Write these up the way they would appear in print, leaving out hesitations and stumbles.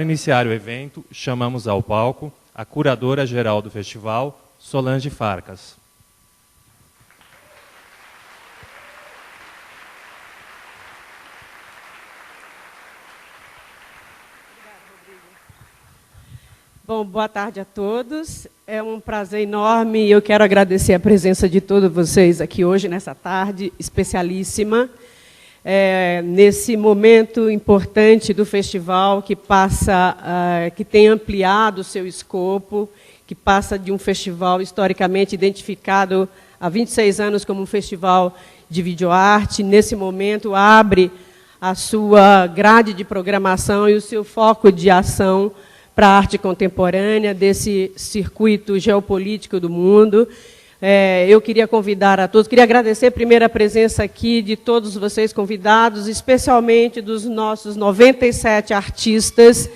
Para iniciar o evento, chamamos ao palco a curadora-geral do festival, Solange Farcas. Bom, boa tarde a todos. É um prazer enorme e eu quero agradecer a presença de todos vocês aqui hoje, nessa tarde especialíssima, nesse momento importante do festival que passa, que tem ampliado o seu escopo, que passa de um festival historicamente identificado há 26 anos como um festival de videoarte, nesse momento abre a sua grade de programação e o seu foco de ação para a arte contemporânea, desse circuito geopolítico do mundo. Eu queria convidar a todos, queria agradecer primeiro a presença aqui de todos vocês convidados, especialmente dos nossos 97 artistas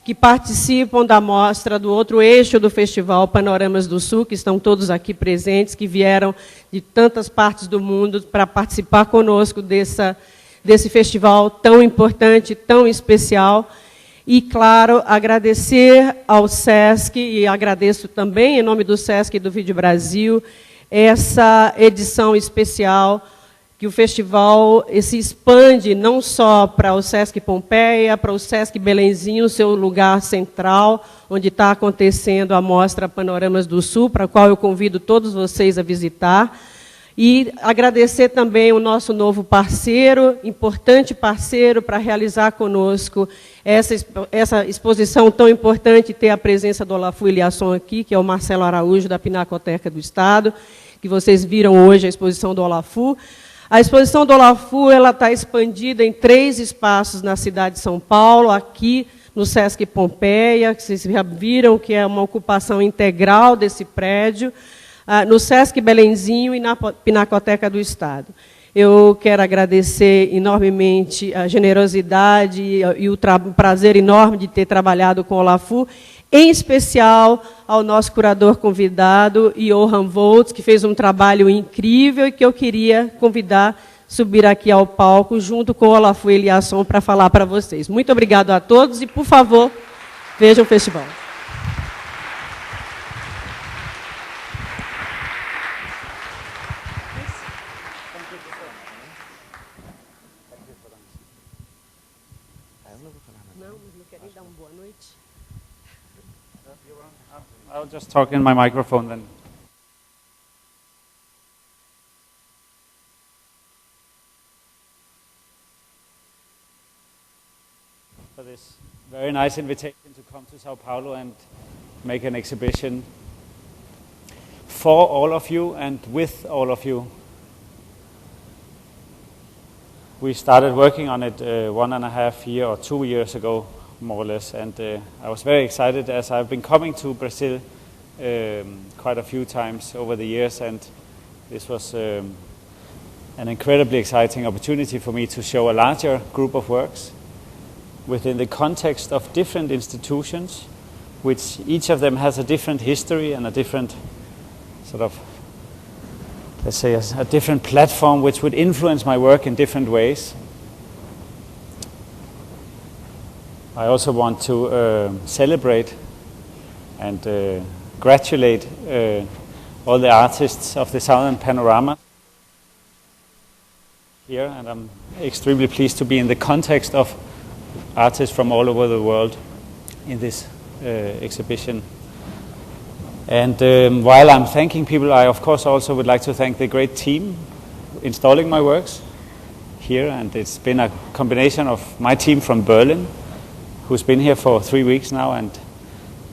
que participam da mostra do outro eixo do Festival Panoramas do Sul, que estão todos aqui presentes, que vieram de tantas partes do mundo para participar conosco desse festival tão importante, tão especial. E, claro, agradecer ao SESC, e agradeço também, em nome do SESC e do Vídeo Brasil, essa edição especial, que o festival se expande não só para o SESC Pompeia, para o SESC Belenzinho, seu lugar central, onde está acontecendo a mostra Panoramas do Sul, para a qual eu convido todos vocês a visitar. E agradecer também o nosso novo parceiro, importante parceiro, para realizar conosco essa exposição tão importante, ter a presença do Olafu Eliasson aqui, que é o Marcelo Araújo, da Pinacoteca do Estado, que vocês viram hoje a exposição do Olafu. A exposição do Olafu está expandida em 3 espaços na cidade de São Paulo, aqui no SESC Pompeia, que vocês já viram que é uma ocupação integral desse prédio, no SESC Belenzinho e na Pinacoteca do Estado. Eu quero agradecer enormemente a generosidade e o prazer enorme de ter trabalhado com o Olafu, em especial ao nosso curador convidado, Johan Voltz, que fez um trabalho incrível e que eu queria convidar subir aqui ao palco, junto com o Olafu Eliasson, para falar para vocês. Muito obrigado a todos e, por favor, vejam o festival. I'll just talk in my microphone then. For this very nice invitation to come to Sao Paulo and make an exhibition for all of you and with all of you. We started working on it 1.5 years or 2 years ago, more or less, and I was very excited as I've been coming to Brazil quite a few times over the years, and this was an incredibly exciting opportunity for me to show a larger group of works within the context of different institutions, which each of them has a different history and a different sort of, let's say, a different platform which would influence my work in different ways. I also want to celebrate and congratulate all the artists of the Southern Panorama here, and I'm extremely pleased to be in the context of artists from all over the world in this exhibition. And while I'm thanking people, I of course also would like to thank the great team installing my works here, and it's been a combination of my team from Berlin, who's been here for 3 weeks now, and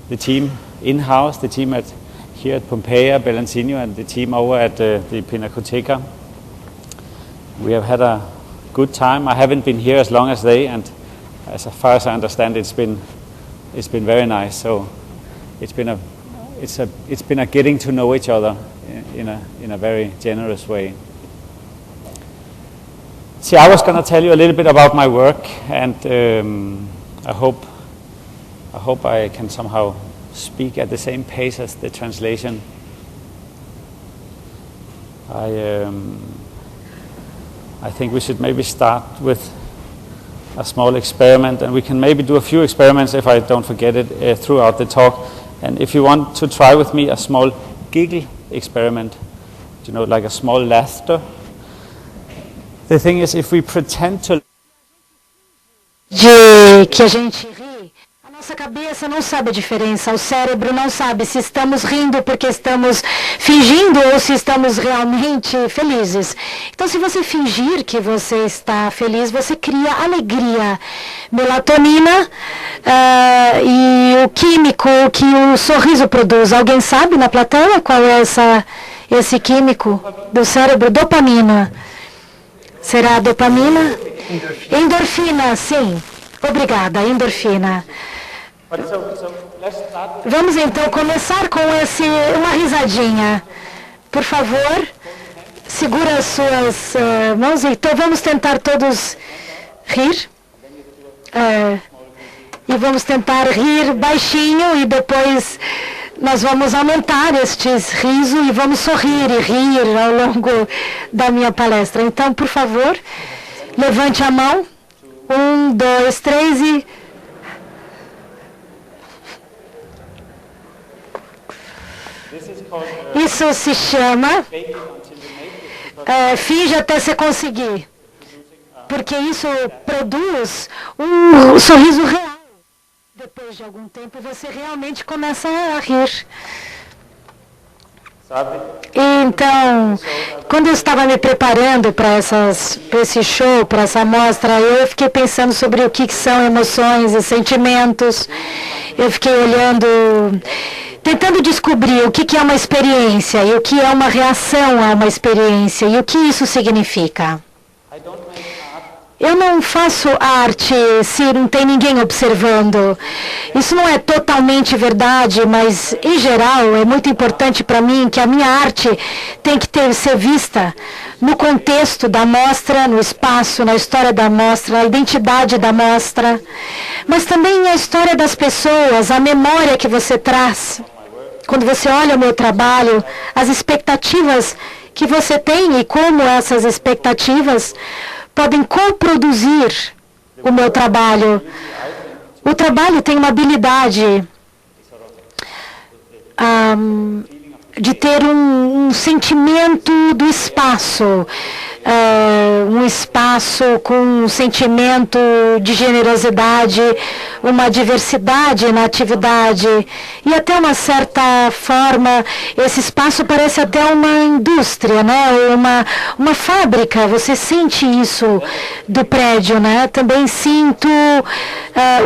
the team in-house, the team here at Pompeia, Belenzinho, and the team over at the Pinacoteca. We have had a good time. I haven't been here as long as they, and as far as I understand, it's been very nice. So it's been a getting to know each other in a very generous way. See, I was going to tell you a little bit about my work, and I hope I can somehow speak at the same pace as the translation. I think we should maybe start with a small experiment, and we can maybe do a few experiments if I don't forget it throughout the talk. And if you want to try with me a small giggle experiment, you know, like a small laughter. The thing is, if we pretend to... De que a gente ri, a nossa cabeça não sabe a diferença, o cérebro não sabe se estamos rindo porque estamos fingindo ou se estamos realmente felizes. Então, se você fingir que você está feliz, você cria alegria, melatonina e o químico que o sorriso produz. Alguém sabe na plateia qual é esse químico do cérebro? Dopamina. Será a dopamina? Endorfina, sim. Obrigada, endorfina. Vamos então começar com uma risadinha. Por favor, segura as suas mãos. Então vamos tentar todos rir. E vamos tentar rir baixinho e depois nós vamos aumentar estes risos e vamos sorrir e rir ao longo da minha palestra. Então, por favor, levante a mão. 1, 2, 3 e... Isso se chama finge até você conseguir. Porque isso produz um sorriso real. Depois de algum tempo, você realmente começa a rir. Então, quando eu estava me preparando para esse show, para essa mostra, eu fiquei pensando sobre o que são emoções e sentimentos. Eu fiquei olhando, tentando descobrir o que é uma experiência e o que é uma reação a uma experiência e o que isso significa. Eu não faço arte se não tem ninguém observando. Isso não é totalmente verdade, mas, em geral, é muito importante para mim que a minha arte tem que ser vista no contexto da mostra, no espaço, na história da mostra, na identidade da mostra, mas também a história das pessoas, a memória que você traz. Quando você olha o meu trabalho, as expectativas que você tem e como essas expectativas podem coproduzir o meu trabalho. O trabalho tem uma habilidade de ter um sentimento do espaço, um espaço com um sentimento de generosidade, uma diversidade na atividade e até uma certa forma esse espaço parece até uma indústria, né? Uma fábrica. Você sente isso do prédio, né? Também sinto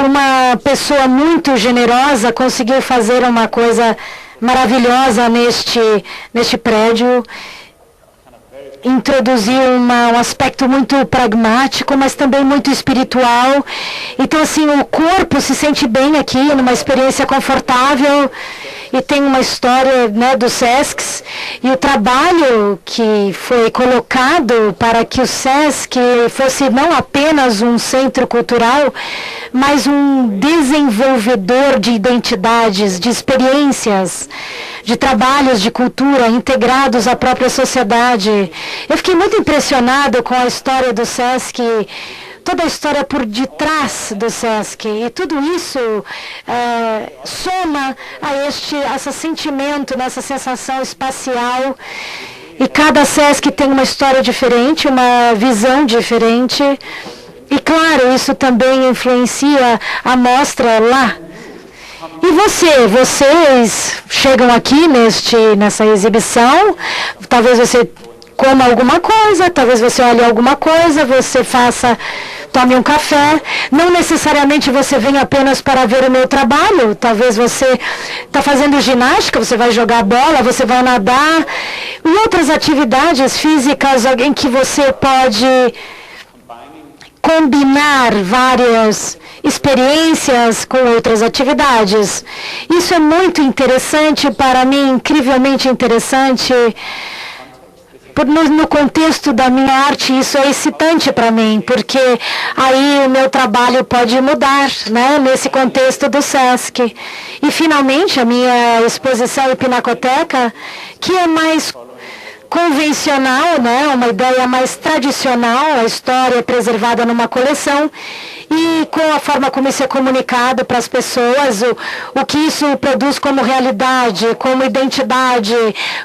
uma pessoa muito generosa conseguiu fazer uma coisa maravilhosa neste prédio. Introduziu um aspecto muito pragmático, mas também muito espiritual. Então, assim, o corpo se sente bem aqui, numa experiência confortável. E tem uma história, né, do SESC e o trabalho que foi colocado para que o SESC fosse não apenas um centro cultural, mas um desenvolvedor de identidades, de experiências, de trabalhos de cultura integrados à própria sociedade. Eu fiquei muito impressionado com a história do SESC, toda a história por detrás do SESC. E tudo isso soma a esse sentimento, nessa sensação espacial. E cada SESC tem uma história diferente, uma visão diferente. E, claro, isso também influencia a mostra lá. E vocês chegam aqui nessa exibição, talvez você coma alguma coisa, talvez você olhe alguma coisa, você tome um café. Não necessariamente você vem apenas para ver o meu trabalho, talvez você está fazendo ginástica, você vai jogar bola, você vai nadar, e outras atividades físicas em que você pode combinar várias experiências com outras atividades. Isso é muito interessante para mim, incrivelmente interessante. No contexto da minha arte, isso é excitante para mim, porque aí o meu trabalho pode mudar, né, nesse contexto do SESC. E, finalmente, a minha exposição em Pinacoteca, que é mais convencional, né, uma ideia mais tradicional, a história é preservada numa coleção, e com a forma como isso é comunicado para as pessoas, o que isso produz como realidade, como identidade,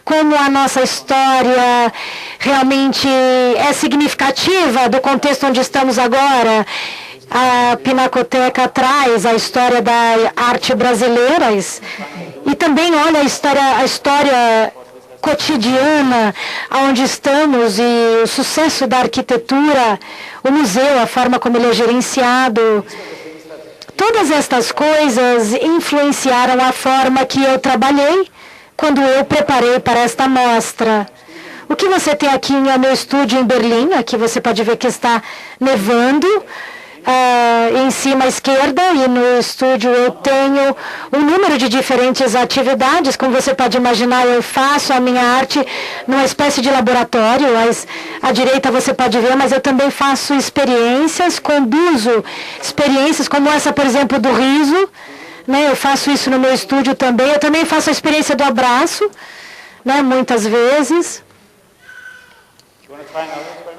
como a nossa história realmente é significativa do contexto onde estamos agora. A Pinacoteca traz a história da arte brasileira e também olha a história cotidiana onde estamos e o sucesso da arquitetura, o museu, a forma como ele é gerenciado. Todas estas coisas influenciaram a forma que eu trabalhei quando eu preparei para esta mostra. O que você tem aqui é o meu estúdio em Berlim. Aqui você pode ver que está nevando. Em cima à esquerda, e no estúdio eu tenho um número de diferentes atividades. Como você pode imaginar, eu faço a minha arte numa espécie de laboratório. À direita você pode ver, mas eu também faço experiências, conduzo experiências como essa, por exemplo, do riso. Eu faço isso no meu estúdio também. Eu também faço a experiência do abraço, muitas vezes.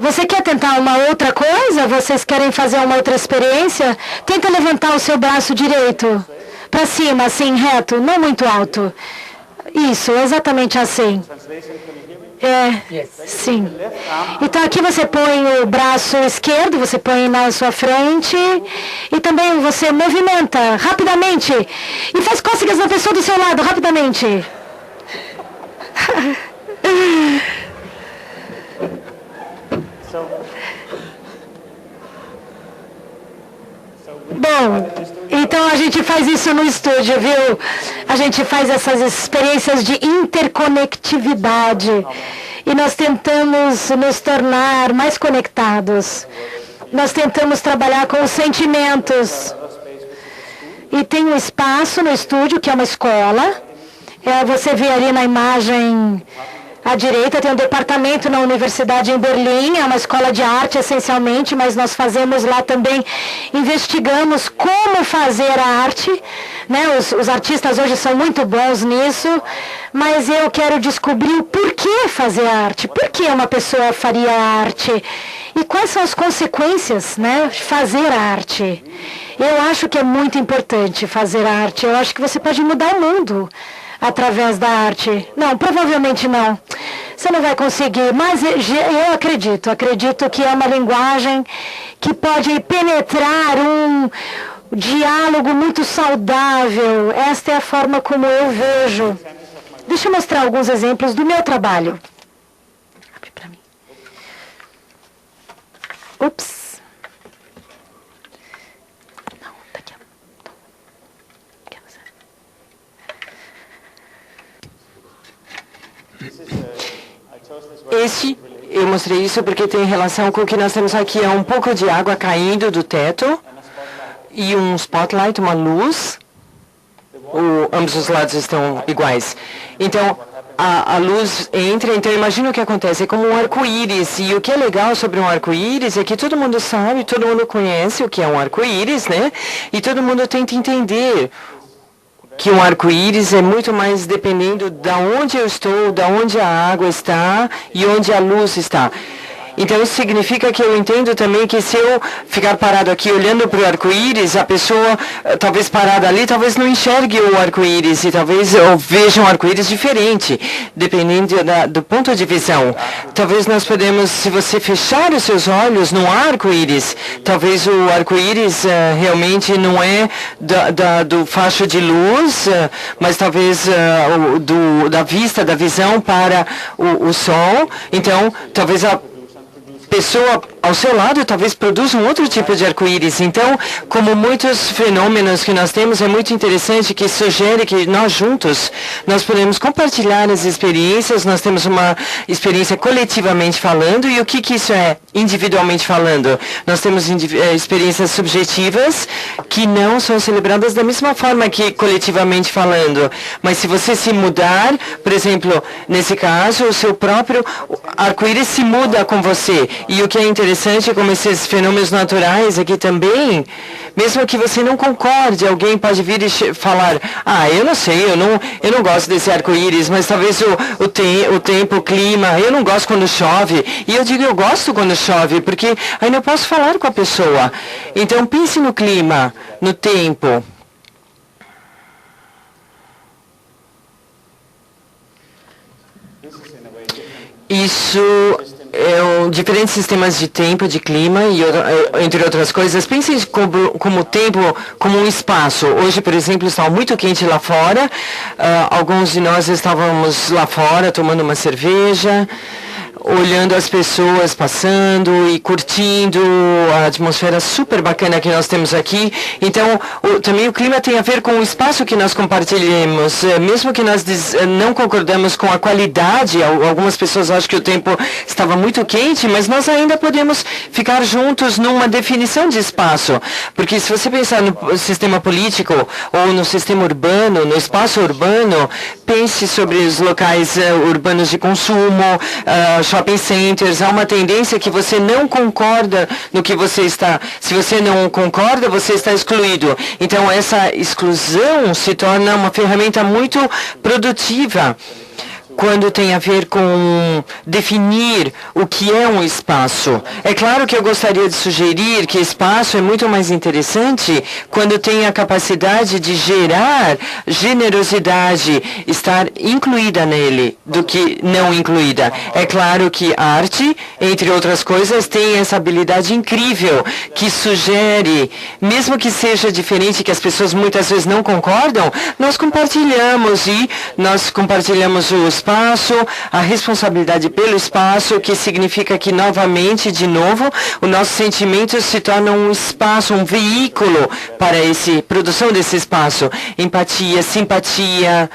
Você quer tentar uma outra coisa? Vocês querem fazer uma outra experiência? Tenta levantar o seu braço direito para cima, assim, reto, não muito alto. Isso, exatamente assim. Sim. Então aqui você põe o braço esquerdo, você põe na sua frente e também você movimenta rapidamente e faz cócegas na pessoa do seu lado, rapidamente. Bom, então a gente faz isso no estúdio, viu? A gente faz essas experiências de interconectividade e nós tentamos nos tornar mais conectados. Nós tentamos trabalhar com os sentimentos. E tem um espaço no estúdio que é uma escola. Você vê ali na imagem à direita, tem um departamento na Universidade em Berlim, é uma escola de arte essencialmente, mas nós fazemos lá também, investigamos como fazer a arte. Os artistas hoje são muito bons nisso, mas eu quero descobrir o porquê fazer arte, por que uma pessoa faria arte e quais são as consequências de fazer arte. Eu acho que é muito importante fazer arte, eu acho que você pode mudar o mundo através da arte. Não, provavelmente não. Você não vai conseguir, mas eu acredito que é uma linguagem que pode penetrar um diálogo muito saudável. Esta é a forma como eu vejo. Deixa eu mostrar alguns exemplos do meu trabalho. Abre para mim. Ups. Eu mostrei isso porque tem relação com o que nós temos aqui. É um pouco de água caindo do teto e um spotlight, uma luz. Ambos os lados estão iguais. Então, a luz entra, então imagina o que acontece. É como um arco-íris. E o que é legal sobre um arco-íris é que todo mundo sabe, todo mundo conhece o que é um arco-íris, E todo mundo tenta entender que um arco-íris é muito mais dependendo de onde eu estou, de onde a água está e onde a luz está. Então, isso significa que eu entendo também que se eu ficar parado aqui olhando para o arco-íris, a pessoa, talvez parada ali, talvez não enxergue o arco-íris e talvez eu veja um arco-íris diferente, dependendo do ponto de visão. Talvez nós podemos, se você fechar os seus olhos no arco-íris, talvez o arco-íris realmente não é do facho de luz, mas talvez da vista, da visão para o sol. Então, talvez a pessoa ao seu lado talvez produza um outro tipo de arco-íris. Então, como muitos fenômenos que nós temos, é muito interessante que sugere que nós juntos, nós podemos compartilhar as experiências, nós temos uma experiência coletivamente falando, e o que isso é individualmente falando? Nós temos experiências subjetivas que não são celebradas da mesma forma que coletivamente falando. Mas se você se mudar, por exemplo, nesse caso, o seu próprio arco-íris se muda com você. E o que é interessante, como esses fenômenos naturais aqui também, Mesmo que você não concorde, alguém pode vir e falar, eu não sei, eu não gosto desse arco-íris, mas talvez o tempo, o clima, eu não gosto quando chove. E eu digo, eu gosto quando chove, porque aí eu posso falar com a pessoa. Então pense no clima, no tempo. Isso diferentes sistemas de tempo, de clima, e entre outras coisas. Pensem como o tempo, como um espaço. Hoje, por exemplo, está muito quente lá fora. Alguns de nós estávamos lá fora tomando uma cerveja, olhando as pessoas passando e curtindo a atmosfera super bacana que nós temos aqui. Então, também o clima tem a ver com o espaço que nós compartilhamos. Mesmo que nós não concordamos com a qualidade, algumas pessoas acham que o tempo estava muito quente, mas nós ainda podemos ficar juntos numa definição de espaço. Porque se você pensar no sistema político ou no sistema urbano, no espaço urbano, pense sobre os locais urbanos de consumo, shopping centers. Há uma tendência que você não concorda no que você está. Se você não concorda, você está excluído. Então, essa exclusão se torna uma ferramenta muito produtiva quando tem a ver com definir o que é um espaço. É claro que eu gostaria de sugerir que espaço é muito mais interessante quando tem a capacidade de gerar generosidade, estar incluída nele, do que não incluída. É claro que a arte, entre outras coisas, tem essa habilidade incrível que sugere, mesmo que seja diferente, que as pessoas muitas vezes não concordam, nós compartilhamos o espaço, a responsabilidade pelo espaço, que significa que, novamente, de novo, o nosso sentimento se torna um espaço, um veículo para produção desse espaço. Empatia, simpatia,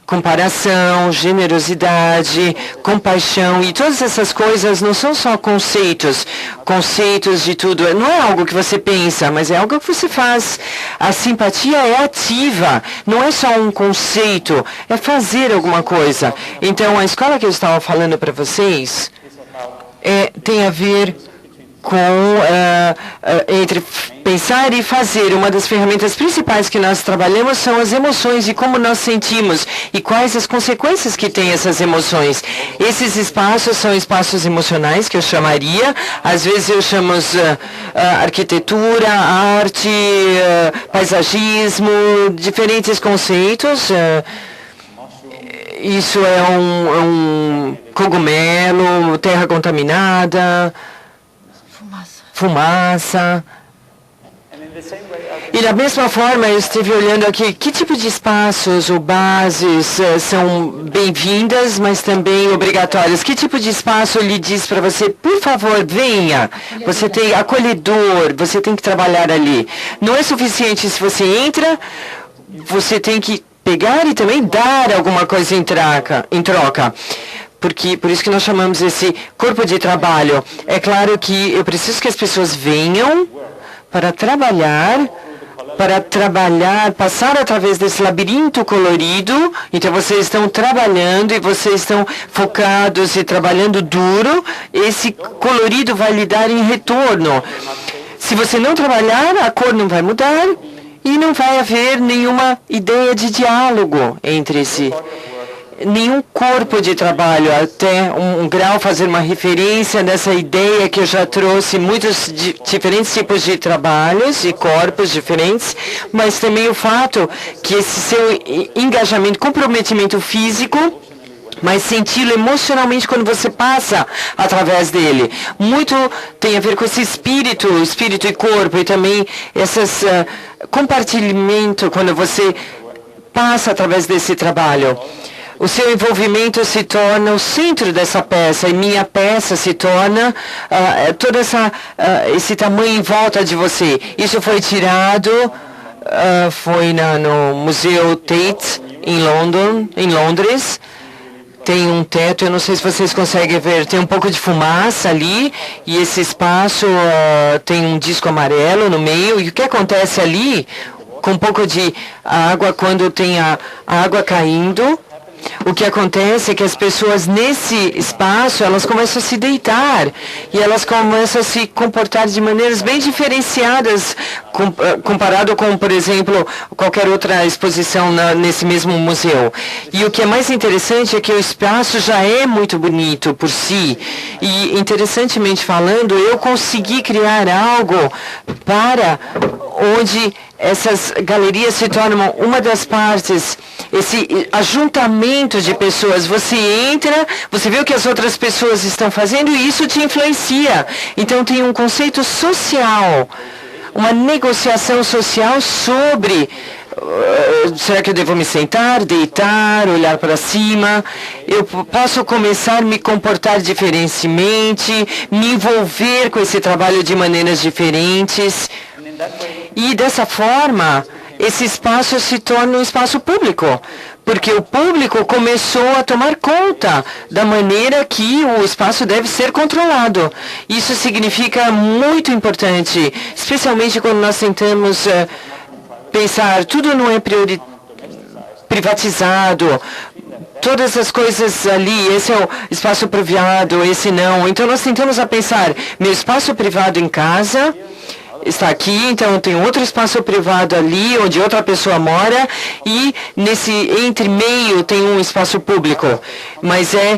comparação, generosidade, compaixão, e todas essas coisas não são só conceitos de tudo, não é algo que você pensa, mas é algo que você faz. A simpatia é ativa, não é só um conceito, é fazer alguma coisa. Então, a escola que eu estava falando para vocês tem a ver com entre pensar e fazer. Uma das ferramentas principais que nós trabalhamos são as emoções e como nós sentimos e quais as consequências que têm essas emoções. Esses espaços são espaços emocionais, que eu chamaria, às vezes eu chamo arquitetura, arte, paisagismo, diferentes conceitos. Isso é um cogumelo, terra contaminada, fumaça. E da mesma forma, eu estive olhando aqui, que tipo de espaços ou bases são bem-vindas, mas também obrigatórias? Que tipo de espaço lhe diz para você, por favor, venha, você tem acolhedor, você tem que trabalhar ali. Não é suficiente se você entra, você tem que pegar e também dar alguma coisa em troca. Por isso que nós chamamos esse corpo de trabalho. É claro que eu preciso que as pessoas venham para trabalhar, passar através desse labirinto colorido. Então, vocês estão trabalhando e vocês estão focados e trabalhando duro. Esse colorido vai lhe dar em retorno. Se você não trabalhar, a cor não vai mudar e não vai haver nenhuma ideia de diálogo entre nenhum corpo de trabalho, até um grau fazer uma referência nessa ideia que eu já trouxe, muitos diferentes tipos de trabalhos e corpos diferentes, mas também o fato que esse seu engajamento, comprometimento físico, mas senti-lo emocionalmente quando você passa através dele. Muito tem a ver com esse espírito e corpo, e também esses compartilhamento quando você passa através desse trabalho. O seu envolvimento se torna o centro dessa peça, e minha peça se torna todo esse tamanho em volta de você. Isso foi tirado, foi no Museu Tate, em Londres. Tem um teto, eu não sei se vocês conseguem ver, tem um pouco de fumaça ali, e esse espaço tem um disco amarelo no meio, e o que acontece ali, com um pouco de água, quando tem a água caindo, o que acontece é que as pessoas nesse espaço, elas começam a se deitar e elas começam a se comportar de maneiras bem diferenciadas comparado com, por exemplo, qualquer outra exposição nesse mesmo museu. E o que é mais interessante é que o espaço já é muito bonito por si. E, interessantemente falando, eu consegui criar algo para onde essas galerias se tornam uma das partes, esse ajuntamento de pessoas. Você entra, você vê o que as outras pessoas estão fazendo e isso te influencia. Então tem um conceito social, uma negociação social sobre será que eu devo me sentar, deitar, olhar para cima? Eu posso começar a me comportar diferentemente, me envolver com esse trabalho de maneiras diferentes. E dessa forma, esse espaço se torna um espaço público, porque o público começou a tomar conta da maneira que o espaço deve ser controlado. Isso significa muito importante, especialmente quando nós tentamos pensar, tudo não é privatizado, todas as coisas ali, esse é o espaço privado, esse não. Então nós tentamos a pensar, meu espaço privado em casa está aqui, então tem outro espaço privado ali, onde outra pessoa mora, e nesse entre meio tem um espaço público. Mas é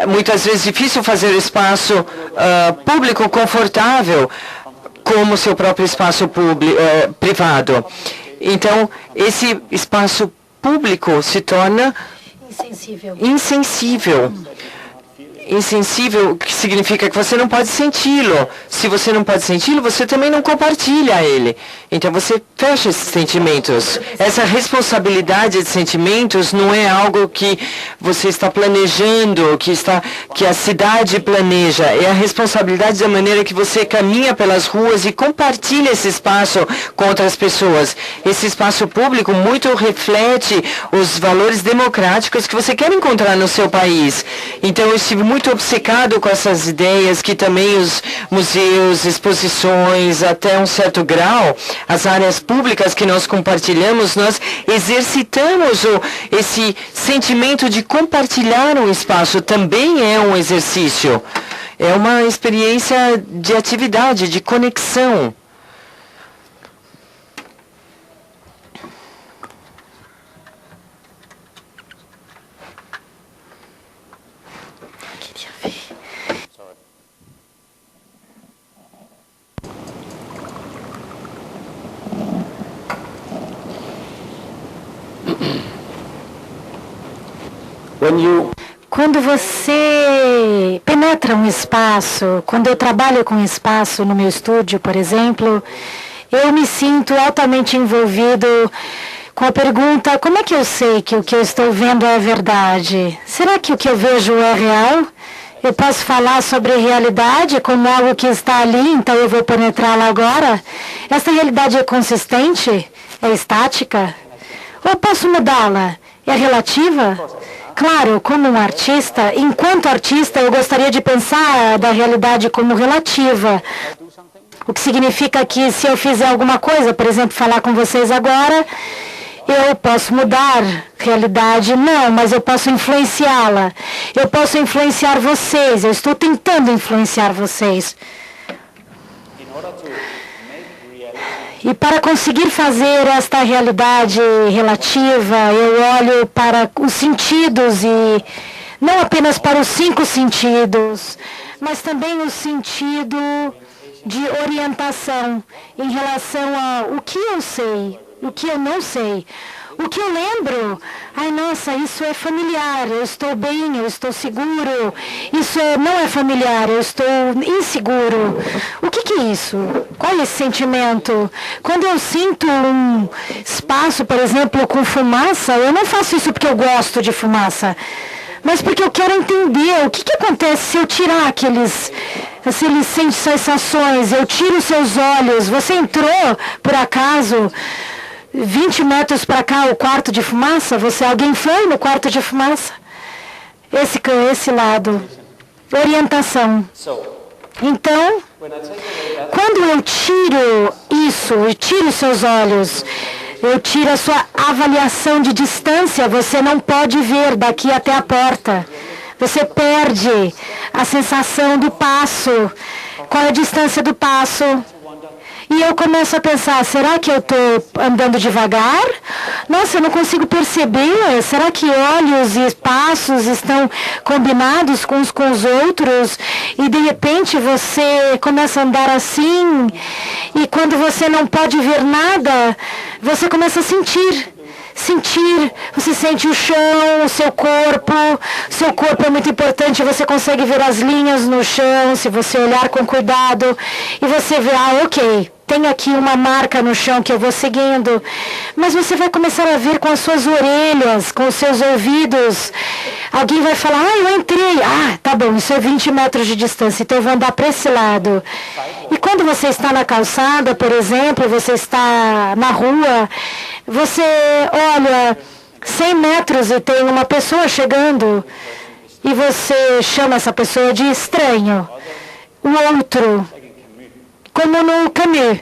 muitas vezes difícil fazer espaço público confortável como seu próprio espaço privado. Então, esse espaço público se torna insensível. Insensível, que significa que você não pode senti-lo. Se você não pode senti-lo, você também não compartilha ele. Então você fecha esses sentimentos. Essa responsabilidade de sentimentos não é algo que você está planejando, que a cidade planeja. É a responsabilidade da maneira que você caminha pelas ruas e compartilha esse espaço com outras pessoas. Esse espaço público muito reflete os valores democráticos que você quer encontrar no seu país. Então eu estive muito obcecado com essas ideias que também os museus, exposições, até um certo grau, as áreas públicas que nós compartilhamos, nós exercitamos esse sentimento de compartilhar um espaço. Também é um exercício. É uma experiência de atividade, de conexão. Quando você penetra um espaço, quando eu trabalho com espaço no meu estúdio, por exemplo, eu me sinto altamente envolvido com a pergunta, como é que eu sei que o que eu estou vendo é verdade? Será que o que eu vejo é real? Eu posso falar sobre realidade como algo que está ali, então eu vou penetrá-la agora? Essa realidade é consistente? É estática? Ou posso mudá-la? É relativa? Claro, como um artista, enquanto artista, eu gostaria de pensar da realidade como relativa. O que significa que se eu fizer alguma coisa, por exemplo, falar com vocês agora, eu posso mudar a realidade? Não, mas eu posso influenciá-la. Eu posso influenciar vocês, eu estou tentando influenciar vocês. E para conseguir fazer esta realidade relativa, eu olho para os sentidos e não apenas para os 5 sentidos, mas também o sentido de orientação em relação ao que eu sei, o que eu não sei. O que eu lembro, ai nossa, isso é familiar, eu estou bem, eu estou seguro. Isso não é familiar, eu estou inseguro. O que é isso? Qual é esse sentimento? Quando eu sinto um espaço, por exemplo, com fumaça, eu não faço isso porque eu gosto de fumaça, mas porque eu quero entender o que acontece se eu tirar se ele sente sensações, eu tiro os seus olhos. Você entrou, por acaso, 20 metros para cá, o quarto de fumaça? Alguém foi no quarto de fumaça? Esse lado. Orientação. Então, quando eu tiro isso, eu tiro os seus olhos, Eu tiro a sua avaliação de distância. Você não pode ver daqui até a porta. Você perde a sensação do passo. Qual é a distância do passo? E eu começo a pensar, será que eu estou andando devagar? Nossa, eu não consigo perceber. Será que olhos e passos estão combinados uns com os outros? E de repente você começa a andar assim. E quando você não pode ver nada, você começa a sentir. Você sente o chão, o seu corpo. Seu corpo é muito importante, você consegue ver as linhas no chão, se você olhar com cuidado. E você vê, ok, tem aqui uma marca no chão que eu vou seguindo. Mas você vai começar a ver com as suas orelhas, com os seus ouvidos. Alguém vai falar, eu entrei. Tá bom, isso é 20 metros de distância, então eu vou andar para esse lado. E quando você está na calçada, por exemplo, você está na rua, você olha 100 metros e tem uma pessoa chegando. E você chama essa pessoa de estranho. O outro, como no Camus.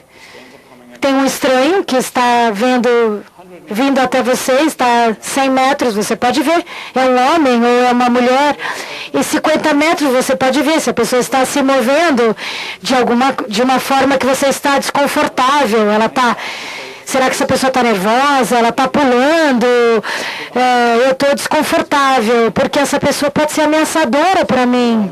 Tem um estranho que está vindo até você, está 100 metros, você pode ver. É um homem ou é uma mulher. E 50 metros você pode ver se a pessoa está se movendo de uma forma que você está desconfortável. Será que essa pessoa está nervosa? Ela está pulando? Eu estou desconfortável, porque essa pessoa pode ser ameaçadora para mim.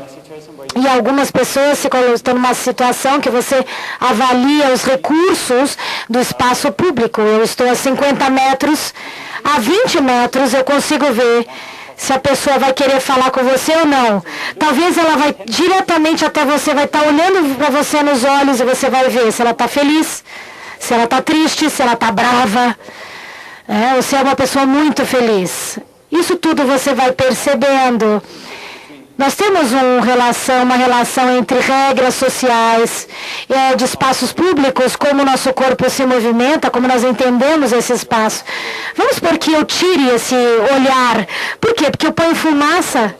E algumas pessoas estão numa situação que você avalia os recursos do espaço público. Eu estou a 50 metros, a 20 metros eu consigo ver se a pessoa vai querer falar com você ou não. Talvez ela vai diretamente até você, vai estar olhando para você nos olhos e você vai ver se ela está feliz, se ela está triste, se ela está brava, ou se é uma pessoa muito feliz. Isso tudo você vai percebendo. Nós temos uma relação entre regras sociais de espaços públicos, como o nosso corpo se movimenta, como nós entendemos esse espaço. Vamos supor que eu tire esse olhar. Por quê? Porque eu ponho fumaça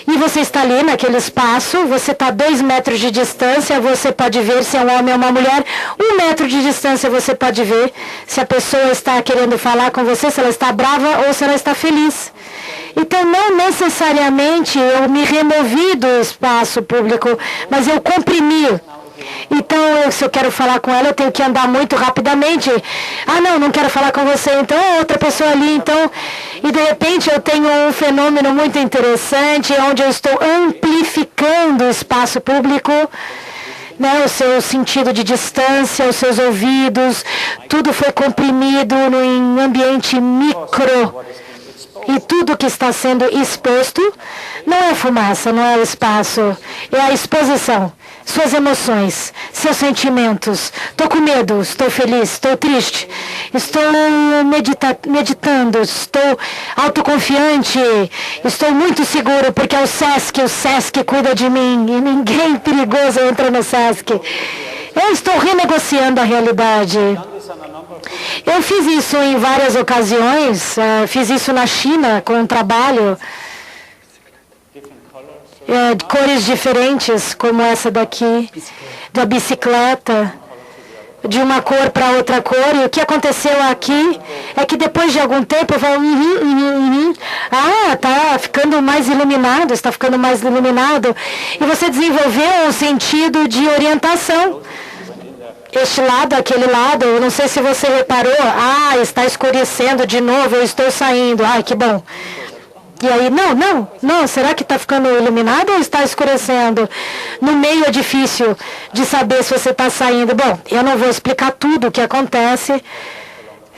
e você está ali naquele espaço, você está a 2 metros de distância, você pode ver se é um homem ou uma mulher. 1 metro de distância você pode ver se a pessoa está querendo falar com você, se ela está brava ou se ela está feliz. Então, não necessariamente eu me removi do espaço público, mas eu comprimi. Então, se eu quero falar com ela, eu tenho que andar muito rapidamente. Não quero falar com você, então outra pessoa ali, então. E de repente eu tenho um fenômeno muito interessante, onde eu estou amplificando o espaço público. O seu sentido de distância, os seus ouvidos, tudo foi comprimido em ambiente micro. E tudo que está sendo exposto não é fumaça, não é o espaço, é a exposição. Suas emoções, seus sentimentos. Estou com medo, estou feliz, estou triste, estou meditando, estou autoconfiante, estou muito seguro porque é o SESC cuida de mim e ninguém perigoso entra no SESC. Eu estou renegociando a realidade. Eu fiz isso em várias ocasiões, fiz isso na China com um trabalho de cores diferentes, como essa daqui, da bicicleta, de uma cor para outra cor. E o que aconteceu aqui é que depois de algum tempo eu falo, está ficando mais iluminado, está ficando mais iluminado. E você desenvolveu um sentido de orientação. Este lado, aquele lado, eu não sei se você reparou, está escurecendo de novo, eu estou saindo, que bom. E aí, não, será que está ficando iluminado ou está escurecendo? No meio é difícil de saber se você está saindo. Bom, eu não vou explicar tudo o que acontece,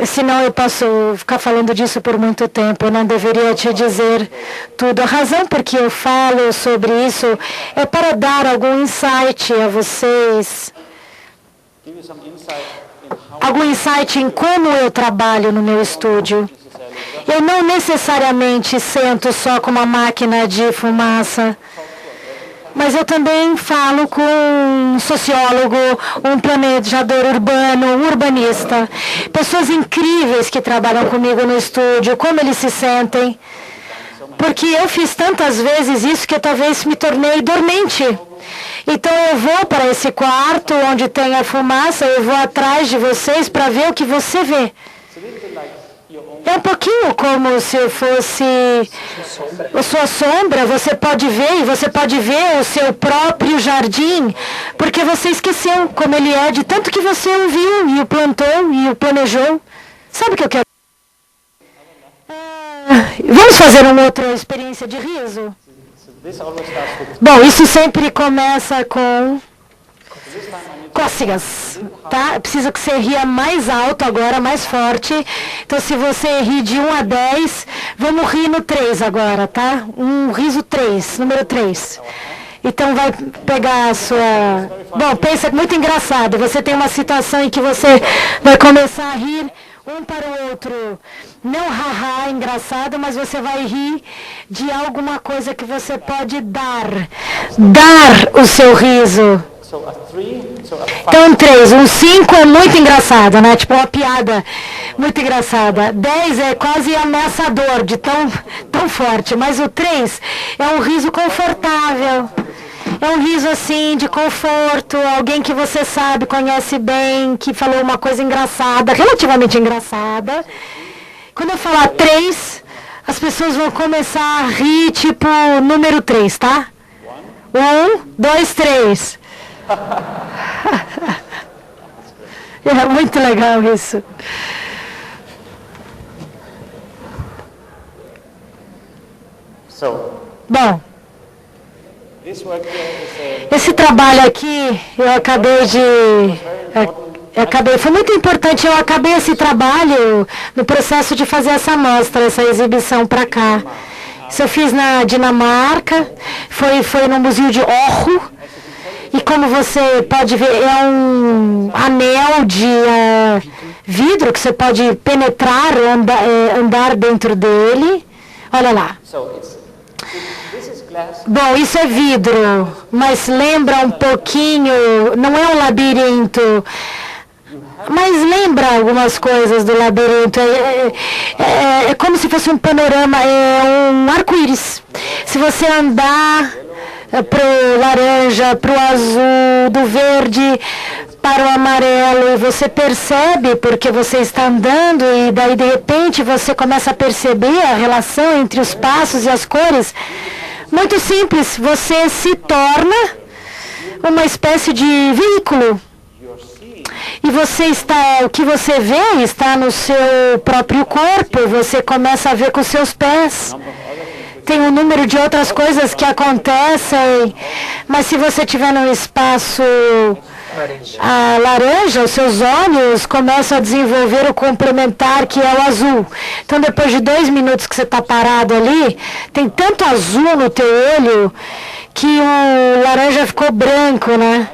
senão eu posso ficar falando disso por muito tempo. Eu não deveria te dizer tudo. A razão por que eu falo sobre isso é para dar algum insight a vocês. Algum insight em como eu trabalho no meu estúdio. Eu não necessariamente sento só com uma máquina de fumaça, mas eu também falo com um sociólogo, um planejador urbano, um urbanista. Pessoas incríveis que trabalham comigo no estúdio, como eles se sentem. Porque eu fiz tantas vezes isso que eu talvez me tornei dormente. Então eu vou para esse quarto onde tem a fumaça, eu vou atrás de vocês para ver o que você vê. É um pouquinho como se fosse a sua sombra. Você pode ver, e você pode ver o seu próprio jardim, porque você esqueceu como ele é, de tanto que você o viu, e o plantou, e o planejou. Sabe o que eu quero? Vamos fazer uma outra experiência de riso? Bom, isso sempre começa com cócegas, tá? Precisa que você ria mais alto agora, mais forte. Então, se você ri de 1 a 10, vamos rir no 3 agora, tá? Um riso 3, número 3. Então, vai pegar a sua... Bom, pensa, muito engraçado. Você tem uma situação em que você vai começar a rir um para o outro. Não haha, engraçado, mas você vai rir de alguma coisa que você pode dar. Dar o seu riso. Então, 3. Um 5 é muito engraçado, né? Tipo uma piada muito engraçada. 10 é quase ameaçador, de tão forte. Mas o 3 é um riso confortável. É um riso assim, de conforto. Alguém que você sabe, conhece bem, que falou uma coisa engraçada, relativamente engraçada. Quando eu falar 3, as pessoas vão começar a rir, tipo número 3, tá? 1, 2, 3. É muito legal isso. Bom, esse trabalho aqui, foi muito importante. Eu acabei esse trabalho no processo de fazer essa mostra, essa exibição para cá. Isso eu fiz na Dinamarca, foi no Museu de Aarhus. E como você pode ver, é um anel de vidro que você pode penetrar, andar dentro dele. Olha lá. Bom, isso é vidro, mas lembra um pouquinho, não é um labirinto, mas lembra algumas coisas do labirinto. É como se fosse um panorama, é um arco-íris. Se você andar para o laranja, para o azul, do verde para o amarelo, e você percebe porque você está andando, e daí de repente você começa a perceber a relação entre os passos e as cores. Muito simples, você se torna uma espécie de veículo. E o que você vê está no seu próprio corpo, você começa a ver com os seus pés. Tem um número de outras coisas que acontecem, mas se você estiver num espaço laranja, os seus olhos começam a desenvolver o complementar, que é o azul. Então, depois de 2 minutos que você está parado ali, tem tanto azul no teu olho que o laranja ficou branco, né?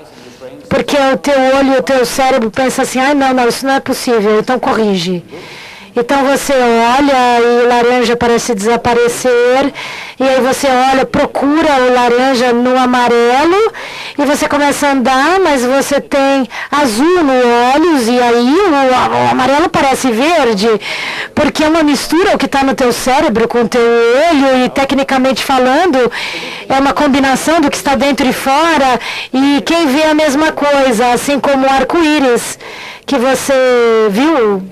Porque o teu olho, o teu cérebro pensa assim, não, isso não é possível, então corrige. Então você olha e o laranja parece desaparecer, e aí você olha, procura o laranja no amarelo, e você começa a andar, mas você tem azul nos olhos, e aí o amarelo parece verde, porque é uma mistura o que está no teu cérebro com o teu olho, e tecnicamente falando, é uma combinação do que está dentro e fora, e quem vê a mesma coisa, assim como o arco-íris que você viu.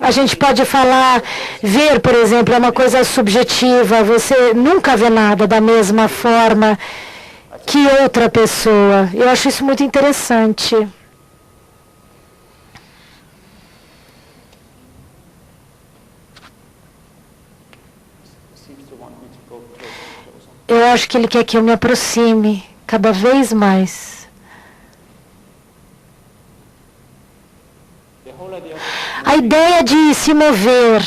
A gente pode falar, ver, por exemplo, é uma coisa subjetiva. Você nunca vê nada da mesma forma que outra pessoa. Eu acho isso muito interessante. Eu acho que ele quer que eu me aproxime cada vez mais. A ideia de se mover,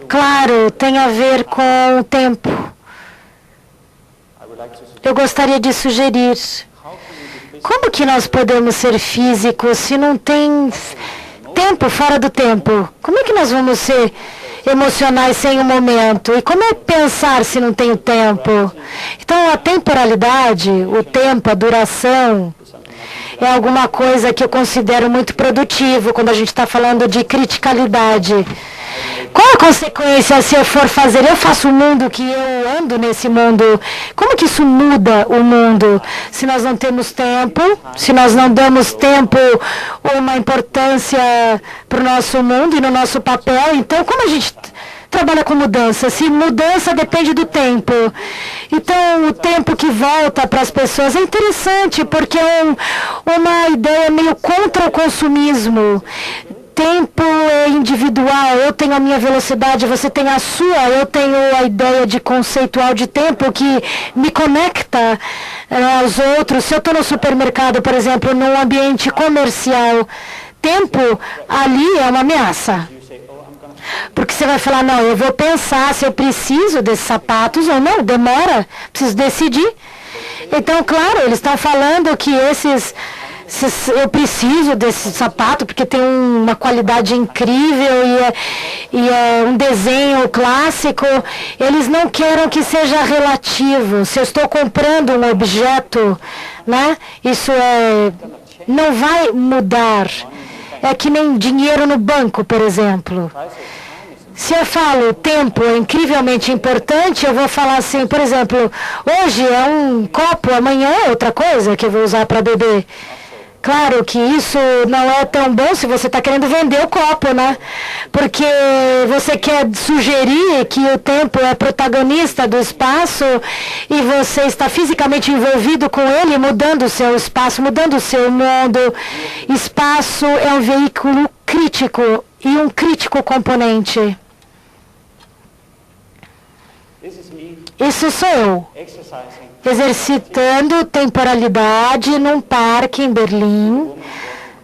claro, tem a ver com o tempo. Eu gostaria de sugerir, como que nós podemos ser físicos se não tem tempo fora do tempo? Como é que nós vamos ser emocionais sem o momento? E como é pensar se não tem o tempo? Então, a temporalidade, o tempo, a duração, é alguma coisa que eu considero muito produtivo quando a gente está falando de criticalidade. Qual a consequência se eu for fazer? Eu faço o mundo que eu ando nesse mundo. Como que isso muda o mundo? Se nós não temos tempo, se nós não damos tempo ou uma importância para o nosso mundo e no nosso papel, então como a gente trabalha com mudança? Se mudança depende do tempo. Então, o tempo que volta para as pessoas é interessante, porque é uma ideia meio contra o consumismo. Tempo é individual, eu tenho a minha velocidade, você tem a sua, eu tenho a ideia de conceitual de tempo que me conecta aos outros. Se eu estou no supermercado, por exemplo, num ambiente comercial, tempo ali é uma ameaça. Porque você vai falar, não, eu vou pensar se eu preciso desses sapatos ou não, demora, preciso decidir. Então, claro, eles estão falando que eu preciso desse sapato porque tem uma qualidade incrível e é um desenho clássico. Eles não querem que seja relativo. Se eu estou comprando um objeto, né, isso não vai mudar. É que nem dinheiro no banco, por exemplo. Se eu falo tempo é incrivelmente importante, eu vou falar assim, por exemplo, hoje é um copo, amanhã é outra coisa que eu vou usar para beber. Claro que isso não é tão bom se você está querendo vender o copo, né? Porque você quer sugerir que o tempo é protagonista do espaço e você está fisicamente envolvido com ele, mudando o seu espaço, mudando o seu mundo. Espaço é um veículo crítico e um crítico componente. Isso sou eu, exercitando temporalidade num parque em Berlim.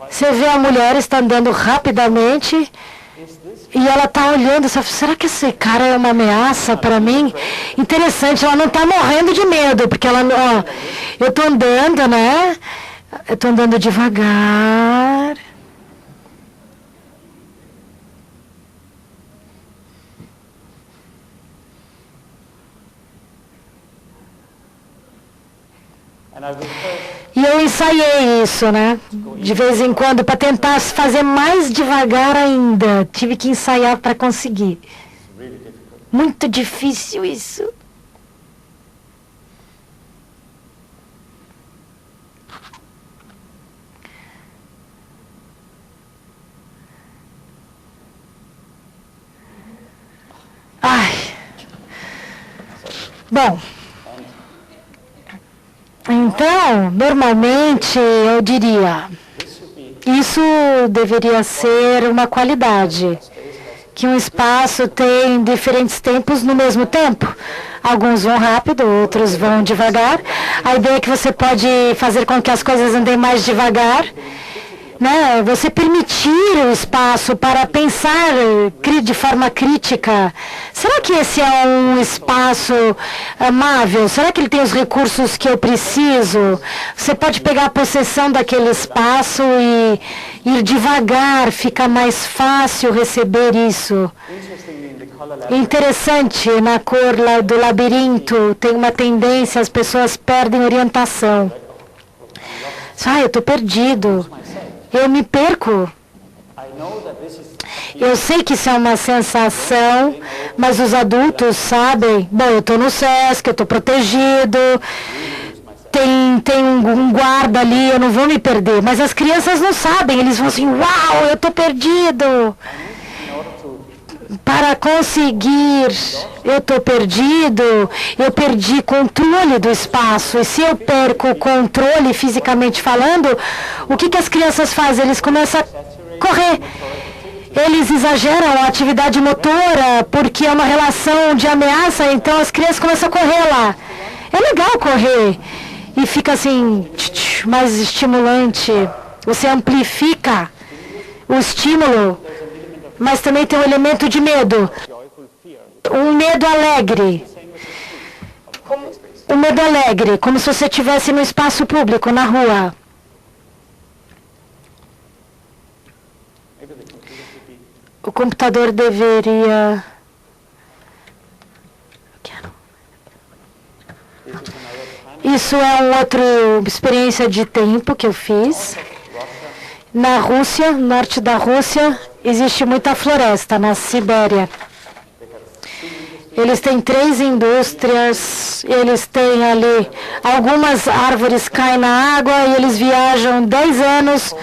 Você vê a mulher está andando rapidamente e ela está olhando, será que esse cara é uma ameaça para mim? Interessante, ela não está morrendo de medo, porque ela, eu estou andando, né? Eu estou andando devagar. E eu ensaiei isso, né? De vez em quando, para tentar fazer mais devagar ainda. Tive que ensaiar para conseguir. Muito difícil isso. Ai. Bom. Então, normalmente, eu diria, isso deveria ser uma qualidade, que um espaço tem diferentes tempos no mesmo tempo. Alguns vão rápido, outros vão devagar. A ideia é que você pode fazer com que as coisas andem mais devagar, né? Você permitir o espaço para pensar de forma crítica. Será que esse é um espaço amável? Será que ele tem os recursos que eu preciso? Você pode pegar a possessão daquele espaço e ir devagar, fica mais fácil receber isso. Interessante, na cor do labirinto, tem uma tendência, as pessoas perdem orientação. Eu estou perdido. Eu me perco. Eu sei que isso é uma sensação, mas os adultos sabem, bom, eu estou no SESC, eu estou protegido, tem um guarda ali, eu não vou me perder. Mas as crianças não sabem, eles vão assim, uau, eu estou perdido. Para conseguir, eu estou perdido, eu perdi controle do espaço. E se eu perco o controle fisicamente falando, o que as crianças fazem? Eles começam a correr. Eles exageram a atividade motora porque é uma relação de ameaça, então as crianças começam a correr lá. É legal correr. E fica assim, mais estimulante. Você amplifica o estímulo. Mas também tem um elemento de medo. Um medo alegre. Um medo alegre, como se você estivesse no espaço público, na rua. O computador deveria... Isso é uma outra experiência de tempo que eu fiz. Na Rússia, no norte da Rússia, existe muita floresta na Sibéria. Eles têm 3 indústrias, eles têm ali, algumas árvores caem na água e eles viajam 10 anos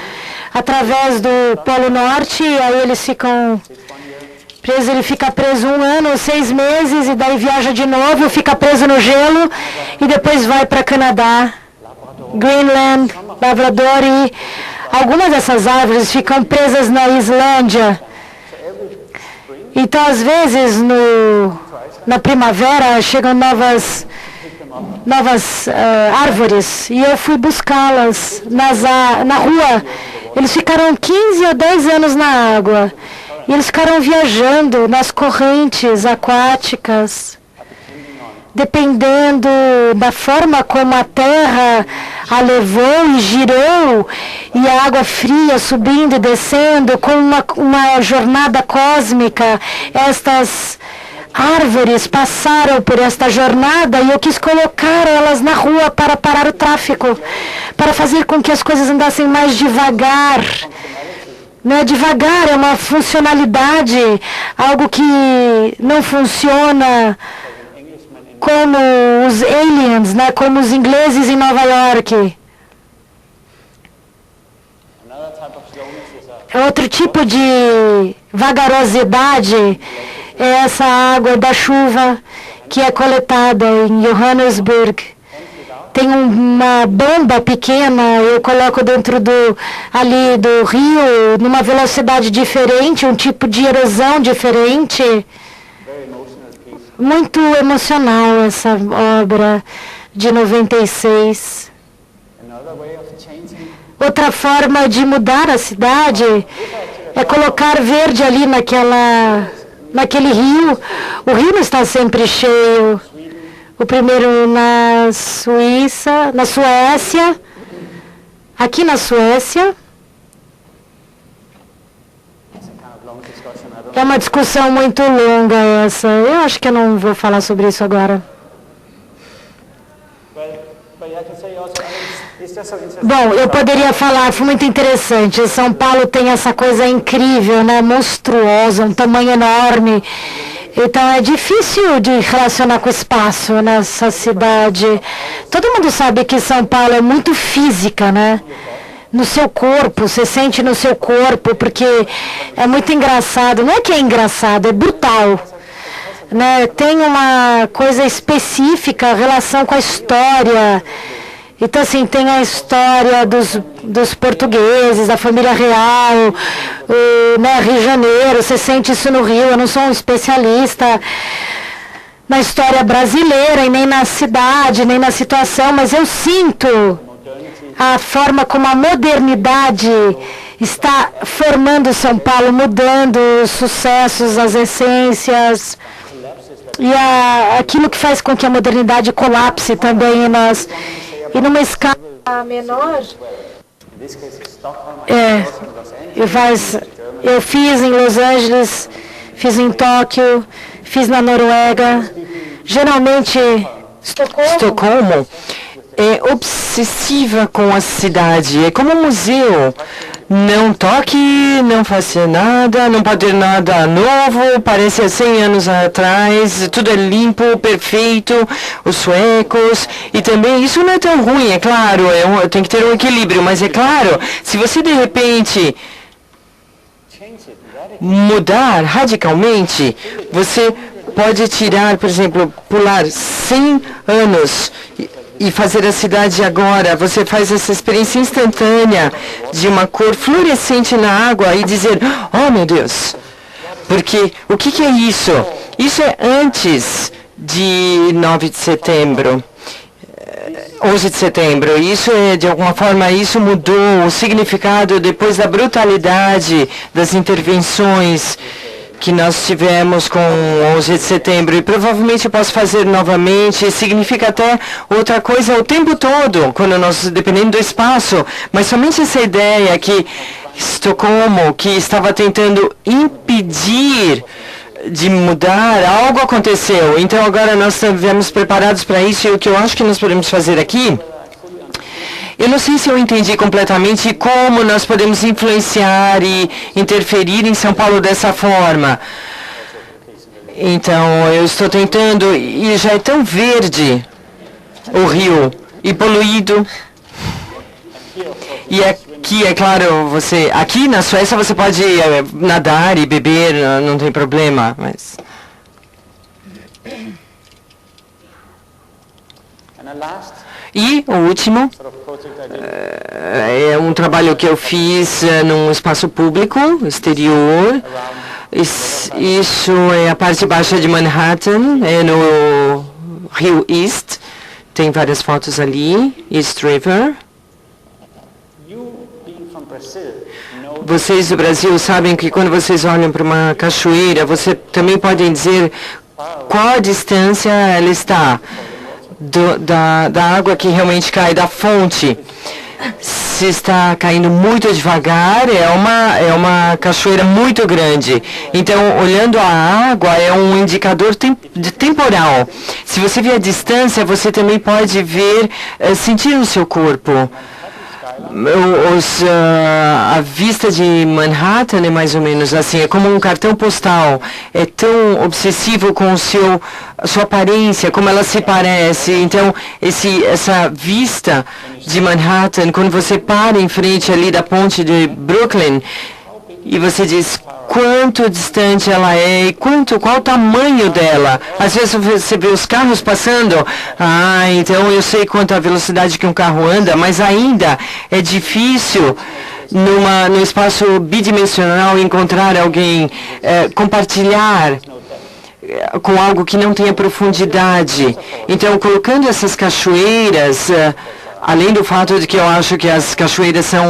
através do Polo Norte, e aí eles ficam presos, ele fica preso 1 ano ou 6 meses, e daí viaja de novo, fica preso no gelo, e depois vai para Canadá, Greenland, Labrador, e algumas dessas árvores ficam presas na Islândia. Então, às vezes, na primavera, chegam novas árvores, e eu fui buscá-las na rua. Eles ficaram 15 ou 10 anos na água, e eles ficaram viajando nas correntes aquáticas, dependendo da forma como a terra a levou e girou, e a água fria subindo e descendo, com uma jornada cósmica. Estas árvores passaram por esta jornada, e eu quis colocar elas na rua para parar o tráfego, para fazer com que as coisas andassem mais devagar. Não é devagar, é uma funcionalidade, algo que não funciona como os aliens, né, como os ingleses em Nova York. Outro tipo de vagarosidade é essa água da chuva que é coletada em Johannesburg. Tem uma bomba pequena, eu coloco dentro do rio, numa velocidade diferente, um tipo de erosão diferente. Muito emocional essa obra de 96. Outra forma de mudar a cidade é colocar verde ali naquele rio. O rio não está sempre cheio. O primeiro na Suécia, aqui na Suécia. É uma discussão muito longa essa. Eu acho que eu não vou falar sobre isso agora. Bom, eu poderia falar, foi muito interessante. São Paulo tem essa coisa incrível, né? Monstruosa, um tamanho enorme. Então é difícil de relacionar com o espaço nessa cidade. Todo mundo sabe que São Paulo é muito física, né? No seu corpo, você sente no seu corpo, porque é muito engraçado. Não é que é engraçado, é brutal, né? Tem uma coisa específica, relação com a história. Então, assim, tem a história dos portugueses, da família real, né, Rio de Janeiro, você sente isso no Rio. Eu não sou um especialista na história brasileira, e nem na cidade, nem na situação, mas eu sinto a forma como a modernidade está formando São Paulo, mudando os sucessos, as essências, e aquilo que faz com que a modernidade colapse também em nós. E numa escala menor, eu fiz em Los Angeles, fiz em Tóquio, fiz na Noruega. Geralmente, Estocolmo é obsessiva com a cidade, é como um museu. Não toque, não faça nada, não pode ter nada novo, parece há 100 anos atrás, tudo é limpo, perfeito, os suecos, e também isso não é tão ruim, é claro, tem que ter um equilíbrio, mas é claro, se você de repente mudar radicalmente, você pode tirar, por exemplo, pular 100 anos e fazer a cidade agora. Você faz essa experiência instantânea de uma cor fluorescente na água e dizer, oh meu Deus, porque o que é isso? Isso é antes de 9 de setembro. 11 de setembro, isso de alguma forma, isso mudou o significado depois da brutalidade das intervenções que nós tivemos com 11 de setembro, e provavelmente eu posso fazer novamente, significa até outra coisa o tempo todo, quando nós, dependendo do espaço, mas somente essa ideia que Estocolmo, que estava tentando impedir de mudar, algo aconteceu. Então agora nós estivemos preparados para isso, e o que eu acho que nós podemos fazer aqui Eu não sei se eu entendi completamente como nós podemos influenciar e interferir em São Paulo dessa forma. Então, eu estou tentando, e já é tão verde o rio, e poluído. E aqui, é claro, aqui na Suécia você pode nadar e beber, não tem problema, mas... E o último é um trabalho que eu fiz num espaço público, exterior. Isso é a parte baixa de Manhattan, é no Rio East. Tem várias fotos ali, East River. Vocês do Brasil sabem que quando vocês olham para uma cachoeira, você também podem dizer qual a distância ela está da água que realmente cai da fonte. Se está caindo muito devagar, é uma cachoeira muito grande. Então, olhando a água, é um indicador temporal. Se você vê a distância, você também pode ver, sentir no seu corpo. A vista de Manhattan é mais ou menos assim, é como um cartão postal, é tão obsessivo com sua aparência, como ela se parece. Então, essa vista de Manhattan, quando você para em frente ali da ponte de Brooklyn, e você diz quanto distante ela é e qual o tamanho dela. Às vezes você vê os carros passando, então eu sei quanto a velocidade que um carro anda, mas ainda é difícil no espaço bidimensional encontrar alguém, compartilhar com algo que não tenha profundidade. Então, colocando essas cachoeiras... Além do fato de que eu acho que as cachoeiras são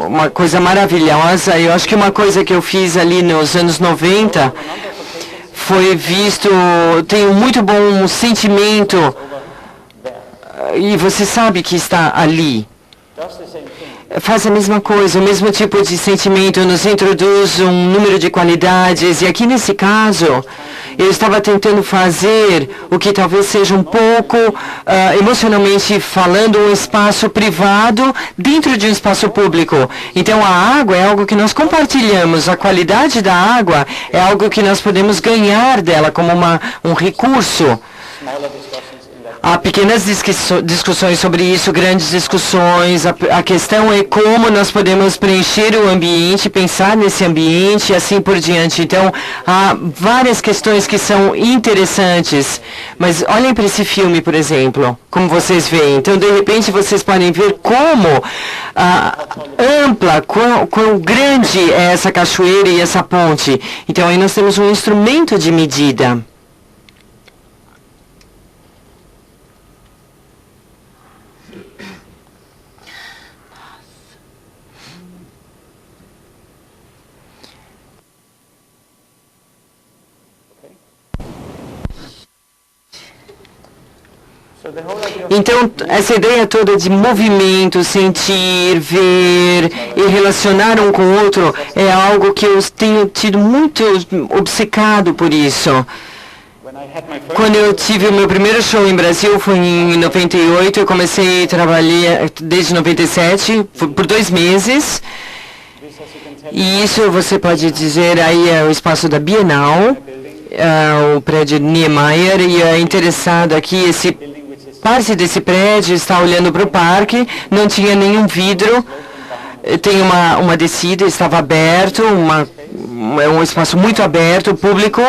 uma coisa maravilhosa, eu acho que uma coisa que eu fiz ali nos anos 90 foi tenho um muito bom sentimento, e você sabe que está ali. Faz a mesma coisa, o mesmo tipo de sentimento, nos introduz um número de qualidades, e aqui nesse caso, eu estava tentando fazer o que talvez seja um pouco, emocionalmente falando, um espaço privado dentro de um espaço público. Então, a água é algo que nós compartilhamos, a qualidade da água é algo que nós podemos ganhar dela como um recurso. Há pequenas discussões sobre isso, grandes discussões. A questão é como nós podemos preencher o ambiente, pensar nesse ambiente e assim por diante. Então, há várias questões que são interessantes. Mas olhem para esse filme, por exemplo, como vocês veem. Então, de repente, vocês podem ver como ampla, quão grande é essa cachoeira e essa ponte. Então, aí nós temos um instrumento de medida. Então, essa ideia toda de movimento, sentir, ver e relacionar um com o outro é algo que eu tenho tido muito obcecado por isso. Quando eu tive o meu primeiro show em Brasil, foi em 98, eu comecei a trabalhar desde 97, por 2 meses. E isso você pode dizer, aí é o espaço da Bienal, o prédio Niemeyer, e é interessado aqui, parte desse prédio está olhando para o parque, não tinha nenhum vidro, tem uma descida, estava aberto, é um espaço muito aberto, público,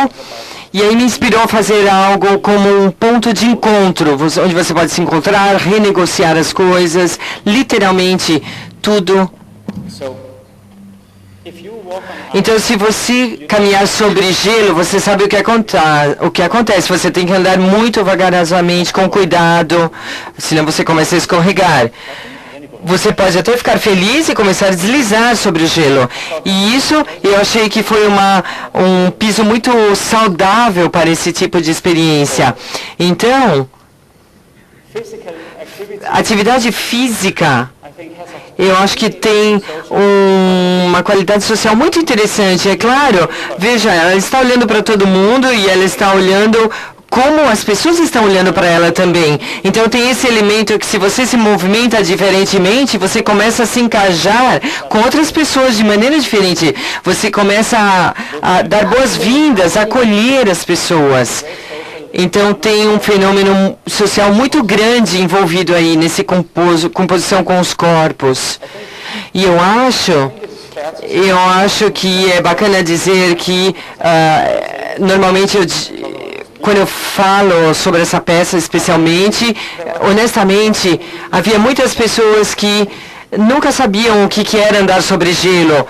e aí me inspirou a fazer algo como um ponto de encontro, onde você pode se encontrar, renegociar as coisas, literalmente tudo. Então, se você caminhar sobre gelo, você sabe o que acontece. Você tem que andar muito vagarosamente, com cuidado, senão você começa a escorregar. Você pode até ficar feliz e começar a deslizar sobre o gelo. E isso eu achei que foi um piso muito saudável para esse tipo de experiência. Então, atividade física, eu acho que tem uma qualidade social muito interessante. É claro, veja, ela está olhando para todo mundo e ela está olhando como as pessoas estão olhando para ela também. Então tem esse elemento que se você se movimenta diferentemente, você começa a se encajar com outras pessoas de maneira diferente. Você começa a dar boas-vindas, a acolher as pessoas. Então tem um fenômeno social muito grande envolvido aí nesse composição com os corpos. E eu acho que é bacana dizer que normalmente quando eu falo sobre essa peça especialmente, honestamente, havia muitas pessoas que nunca sabiam o que era andar sobre gelo.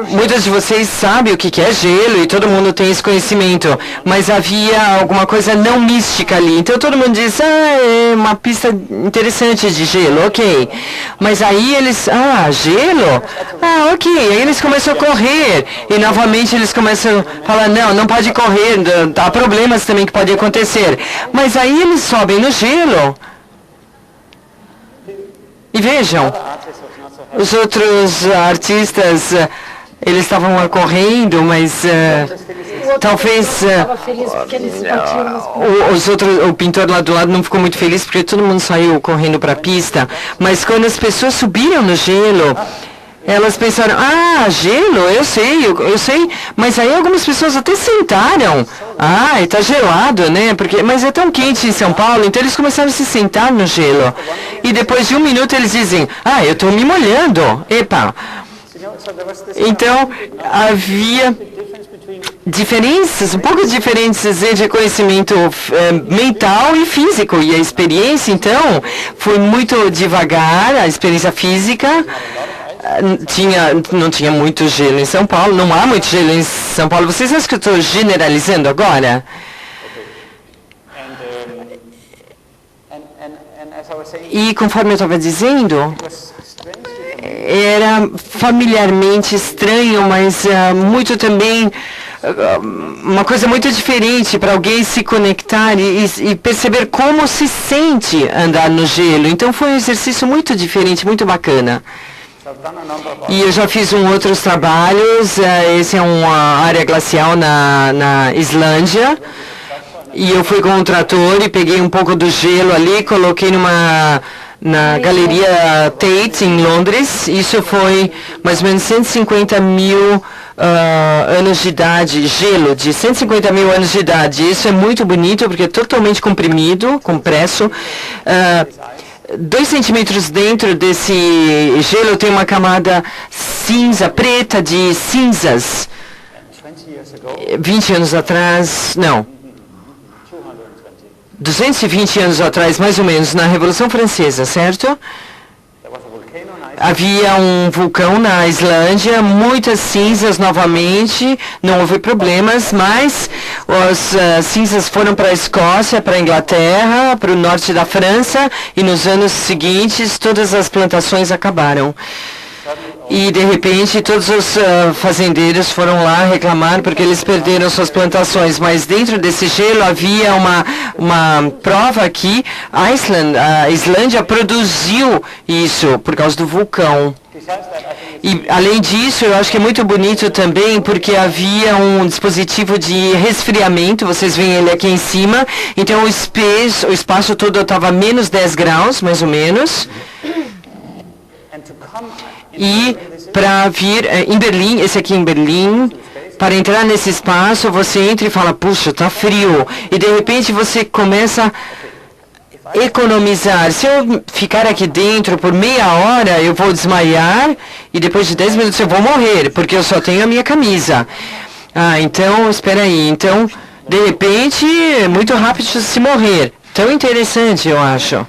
Muitos de vocês sabem o que é gelo e todo mundo tem esse conhecimento, mas havia alguma coisa não mística ali. Então todo mundo diz, é uma pista interessante de gelo, ok. Mas aí eles, gelo? Ok. Aí eles começam a correr e novamente eles começam a falar, não pode correr, há problemas também que podem acontecer. Mas aí eles sobem no gelo. E vejam, os outros artistas, eles estavam correndo, mas talvez o pintor lá do lado não ficou muito feliz porque todo mundo saiu correndo para a pista. Mas quando as pessoas subiram no gelo, elas pensaram, gelo, eu sei, mas aí algumas pessoas até sentaram. Está gelado, né? Mas é tão quente em São Paulo, então eles começaram a se sentar no gelo. E depois de um minuto eles dizem, eu estou me molhando. Epa! Então, havia diferenças, um pouco diferentes entre conhecimento mental e físico. E a experiência, então, foi muito devagar, a experiência física. Não tinha muito gelo em São Paulo, não há muito gelo em São Paulo. Vocês acham que eu estou generalizando agora? E conforme eu estava dizendo, era familiarmente estranho, mas muito também uma coisa muito diferente para alguém se conectar e perceber como se sente andar no gelo. Então foi um exercício muito diferente, muito bacana. E eu já fiz outros trabalhos, esse é uma área glacial na Islândia, e eu fui com um trator e peguei um pouco do gelo ali, coloquei na Galeria Tate, em Londres. Isso foi mais ou menos 150 mil anos de idade, gelo de 150 mil anos de idade. Isso é muito bonito, porque é totalmente comprimido, compresso. 2 centímetros dentro desse gelo tem uma camada cinza, preta de cinzas. 20 anos atrás, não. 220 anos atrás, mais ou menos, na Revolução Francesa, certo? Havia um vulcão na Islândia, muitas cinzas novamente, não houve problemas, mas as cinzas foram para a Escócia, para a Inglaterra, para o norte da França, e nos anos seguintes todas as plantações acabaram. E, de repente, todos os fazendeiros foram lá reclamar porque eles perderam suas plantações. Mas dentro desse gelo havia uma prova que a Islândia produziu isso por causa do vulcão. E, além disso, eu acho que é muito bonito também porque havia um dispositivo de resfriamento. Vocês veem ele aqui em cima. Então, o espaço todo estava menos 10 graus, mais ou menos. E para vir em Berlim, esse aqui em Berlim, para entrar nesse espaço, você entra e fala, puxa, está frio. E de repente você começa a economizar. Se eu ficar aqui dentro por meia hora, eu vou desmaiar e depois de 10 minutos eu vou morrer, porque eu só tenho a minha camisa. Então, espera aí. Então, de repente, é muito rápido de se morrer. Tão interessante, eu acho.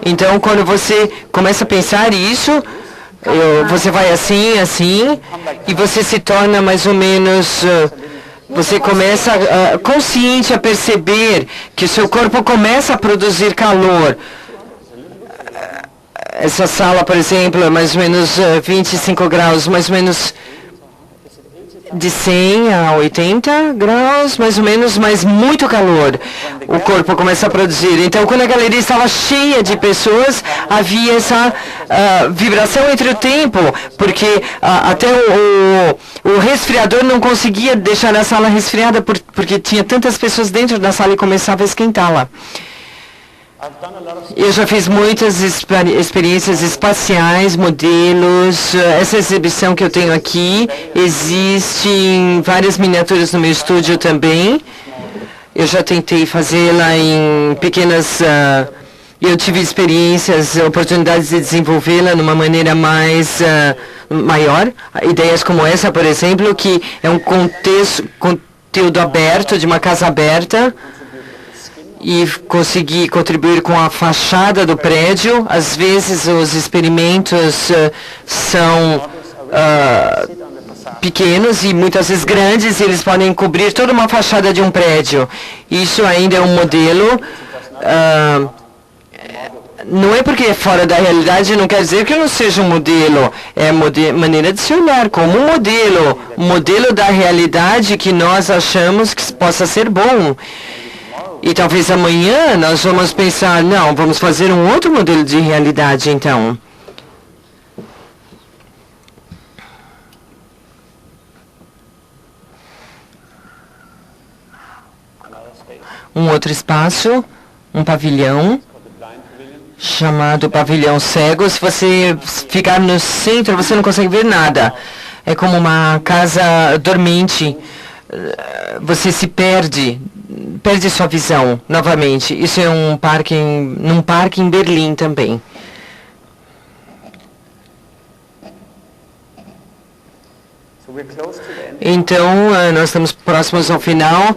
Então, quando você começa a pensar isso, você vai assim, e você se torna mais ou menos... Você começa consciente a perceber que o seu corpo começa a produzir calor. Essa sala, por exemplo, é mais ou menos 25 graus, mais ou menos de 100 a 80 graus, mais ou menos, mas muito calor. O corpo começa a produzir. Então, quando a galeria estava cheia de pessoas, havia essa vibração entre o tempo, porque até o resfriador não conseguia deixar a sala resfriada por porque tinha tantas pessoas dentro da sala e começava a esquentá-la. Eu já fiz muitas experiências espaciais, modelos. Essa exibição que eu tenho aqui, existem várias miniaturas no meu estúdio também. Eu já tentei fazê-la em pequenas... eu tive experiências, oportunidades de desenvolvê-la de uma maneira mais maior. Ideias como essa, por exemplo, que é um conteúdo aberto, de uma casa aberta, e consegui contribuir com a fachada do prédio. Às vezes os experimentos são pequenos e muitas vezes grandes, e eles podem cobrir toda uma fachada de um prédio. Isso ainda é um modelo. Não é porque é fora da realidade, não quer dizer que não seja um modelo. É maneira de se olhar como um modelo da realidade que nós achamos que possa ser bom. E talvez amanhã nós vamos pensar, não, vamos fazer um outro modelo de realidade, então. Um outro espaço, um pavilhão, chamado pavilhão cego. Se você ficar no centro, você não consegue ver nada. É como uma casa dormente. Você se perde sua visão novamente. Isso é num parque em Berlim também. Então, nós estamos próximos ao final.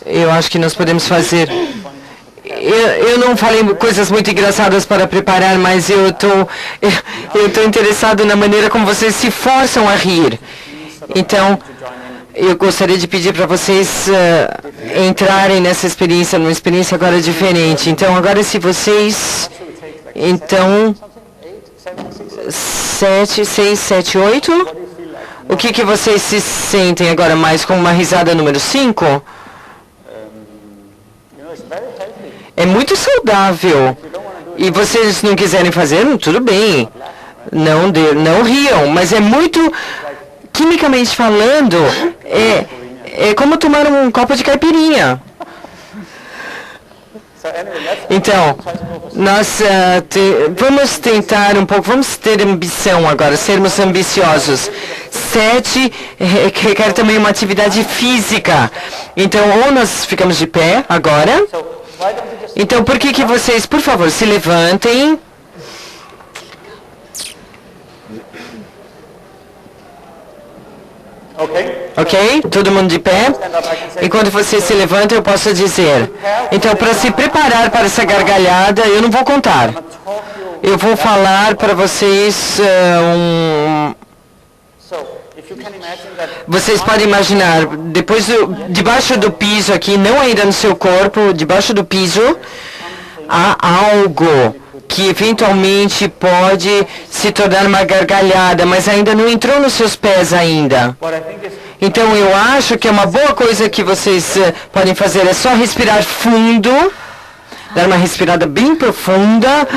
Eu acho que nós podemos fazer... Eu não falei coisas muito engraçadas para preparar, mas eu tô interessado na maneira como vocês se forçam a rir. Então, eu gostaria de pedir para vocês entrarem nessa experiência, numa experiência agora diferente. Então, agora se vocês... Então, 7, 6, 7, 8. O que vocês se sentem agora mais com uma risada número 5? É muito saudável. E vocês não quiserem fazer, tudo bem. Não riam, mas é muito, quimicamente falando, é como tomar um copo de caipirinha. Então, nós vamos tentar um pouco, vamos ter ambição agora, sermos ambiciosos. 7 requer também uma atividade física. Então, ou nós ficamos de pé agora. Então, por que vocês, por favor, se levantem. Ok? Todo mundo de pé? Enquanto vocês se levantam, eu posso dizer. Então, para se preparar para essa gargalhada, eu não vou contar. Eu vou falar para vocês Vocês podem imaginar, debaixo do piso aqui, não ainda no seu corpo, debaixo do piso, há algo que eventualmente pode se tornar uma gargalhada, mas ainda não entrou nos seus pés ainda. Então eu acho que é uma boa coisa que vocês podem fazer, é só respirar fundo, dar uma respirada bem profunda.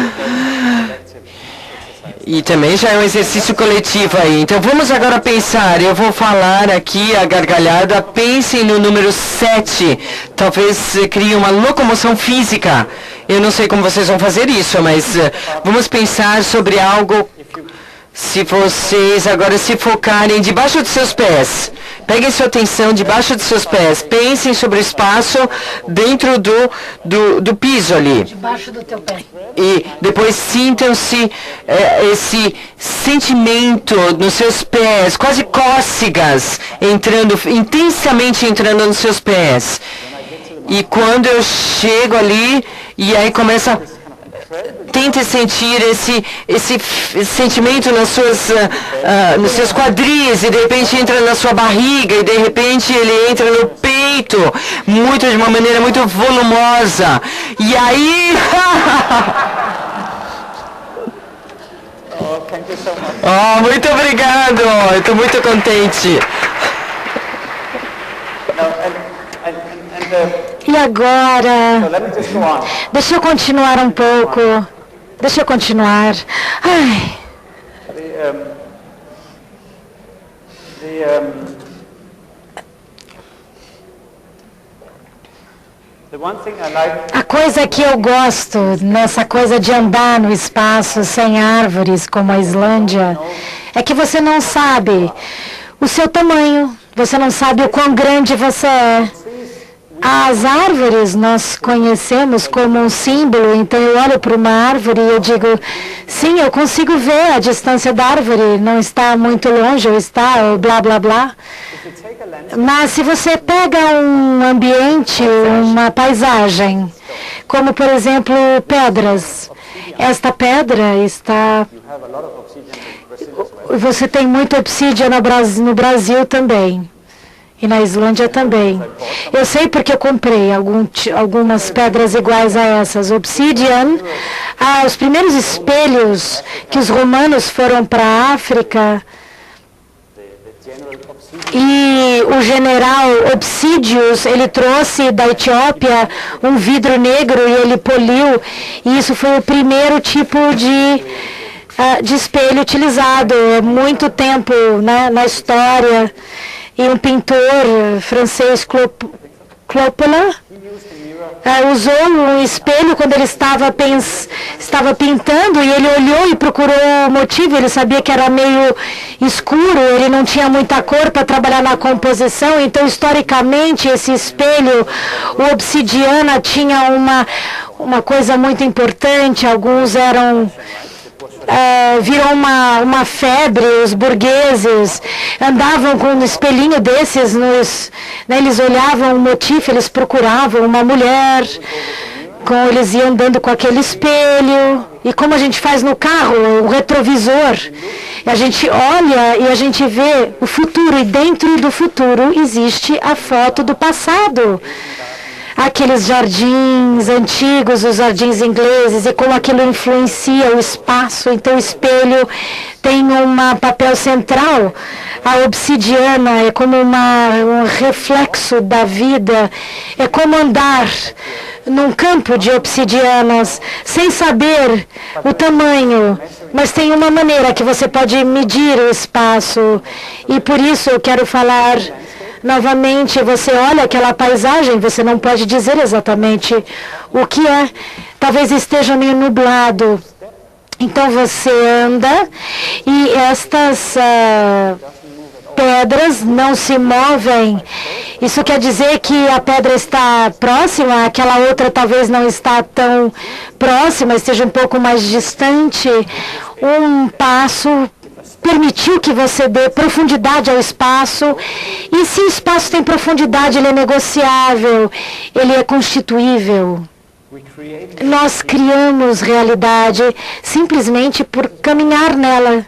E também já é um exercício coletivo aí. Então vamos agora pensar, eu vou falar aqui a gargalhada, pensem no número 7. Talvez crie uma locomoção física. Eu não sei como vocês vão fazer isso, mas vamos pensar sobre algo. Se vocês agora se focarem debaixo dos seus pés, peguem sua atenção debaixo dos seus pés, pensem sobre o espaço dentro do piso ali. Debaixo do teu pé. E depois sintam-se esse sentimento nos seus pés, quase cócegas, intensamente entrando nos seus pés. E quando eu chego ali, e aí começa... Tente sentir esse sentimento nos seus quadris, e de repente entra na sua barriga, e de repente ele entra no peito, de uma maneira muito volumosa. E aí... Oh, muito obrigado, eu estou muito contente. E agora, deixa eu continuar um pouco. Deixa eu continuar. Ai. A coisa que eu gosto nessa coisa de andar no espaço sem árvores, como a Islândia, é que você não sabe o seu tamanho, você não sabe o quão grande você é. As árvores nós conhecemos como um símbolo, então eu olho para uma árvore e eu digo, sim, eu consigo ver a distância da árvore, não está muito longe, ou está, ou blá, blá, blá. Mas se você pega um ambiente, uma paisagem, como por exemplo pedras, esta pedra está... Você tem muito obsidian no Brasil também. E na Islândia também. Eu sei porque eu comprei algumas pedras iguais a essas. Obsidian, os primeiros espelhos que os romanos foram para a África, e o general Obsidius, ele trouxe da Etiópia um vidro negro e ele poliu, e isso foi o primeiro tipo de espelho utilizado. Muito tempo, né, na história. E um pintor francês, Coppola, usou um espelho quando ele estava pintando, e ele olhou e procurou o motivo. Ele sabia que era meio escuro, ele não tinha muita cor para trabalhar na composição, então historicamente esse espelho, o obsidiana, tinha uma coisa muito importante. Alguns eram... virou uma febre, os burgueses andavam com um espelhinho desses, eles olhavam um motivo, eles procuravam uma mulher, eles iam andando com aquele espelho, e como a gente faz no carro, o retrovisor, a gente olha e a gente vê o futuro, e dentro do futuro existe a foto do passado. Aqueles jardins antigos, os jardins ingleses, e como aquilo influencia o espaço. Então o espelho tem um papel central. A obsidiana é como um reflexo da vida, é como andar num campo de obsidianas, sem saber o tamanho, mas tem uma maneira que você pode medir o espaço, e por isso eu quero falar... Novamente, você olha aquela paisagem, você não pode dizer exatamente o que é. Talvez esteja meio nublado. Então você anda e estas pedras não se movem. Isso quer dizer que a pedra está próxima, aquela outra talvez não está tão próxima, esteja um pouco mais distante. Um passo permitiu que você dê profundidade ao espaço, e se o espaço tem profundidade, ele é negociável, ele é constituível. Nós criamos realidade simplesmente por caminhar nela.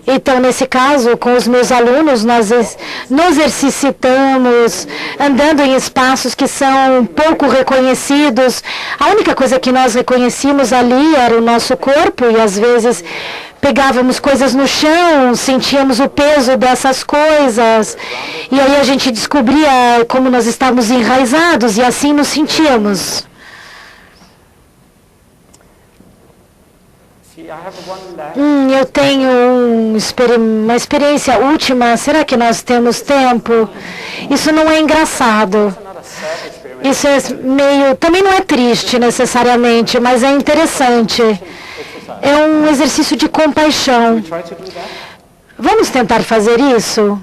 Então, nesse caso, com os meus alunos, nós nos exercitamos andando em espaços que são pouco reconhecidos. A única coisa que nós reconhecíamos ali era o nosso corpo, e às vezes pegávamos coisas no chão, sentíamos o peso dessas coisas, e aí a gente descobria como nós estávamos enraizados, e assim nos sentíamos. Eu tenho uma experiência última. Será que nós temos tempo? Isso não é engraçado. Isso é meio... Também não é triste necessariamente, mas é interessante. É um exercício de compaixão. Vamos tentar fazer isso?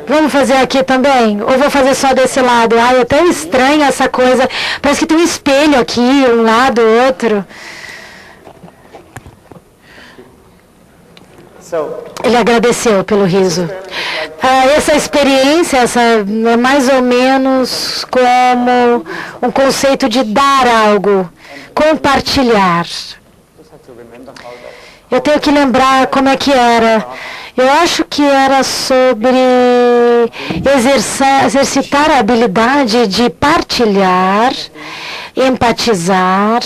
Vamos fazer aqui também? Ou vou fazer só desse lado? Ai, é tão estranha essa coisa. Parece que tem um espelho aqui, um lado, outro. Ele agradeceu pelo riso. Essa experiência é mais ou menos como um conceito de dar algo, compartilhar. Eu tenho que lembrar como é que era. Eu acho que era sobre exercitar a habilidade de partilhar, empatizar.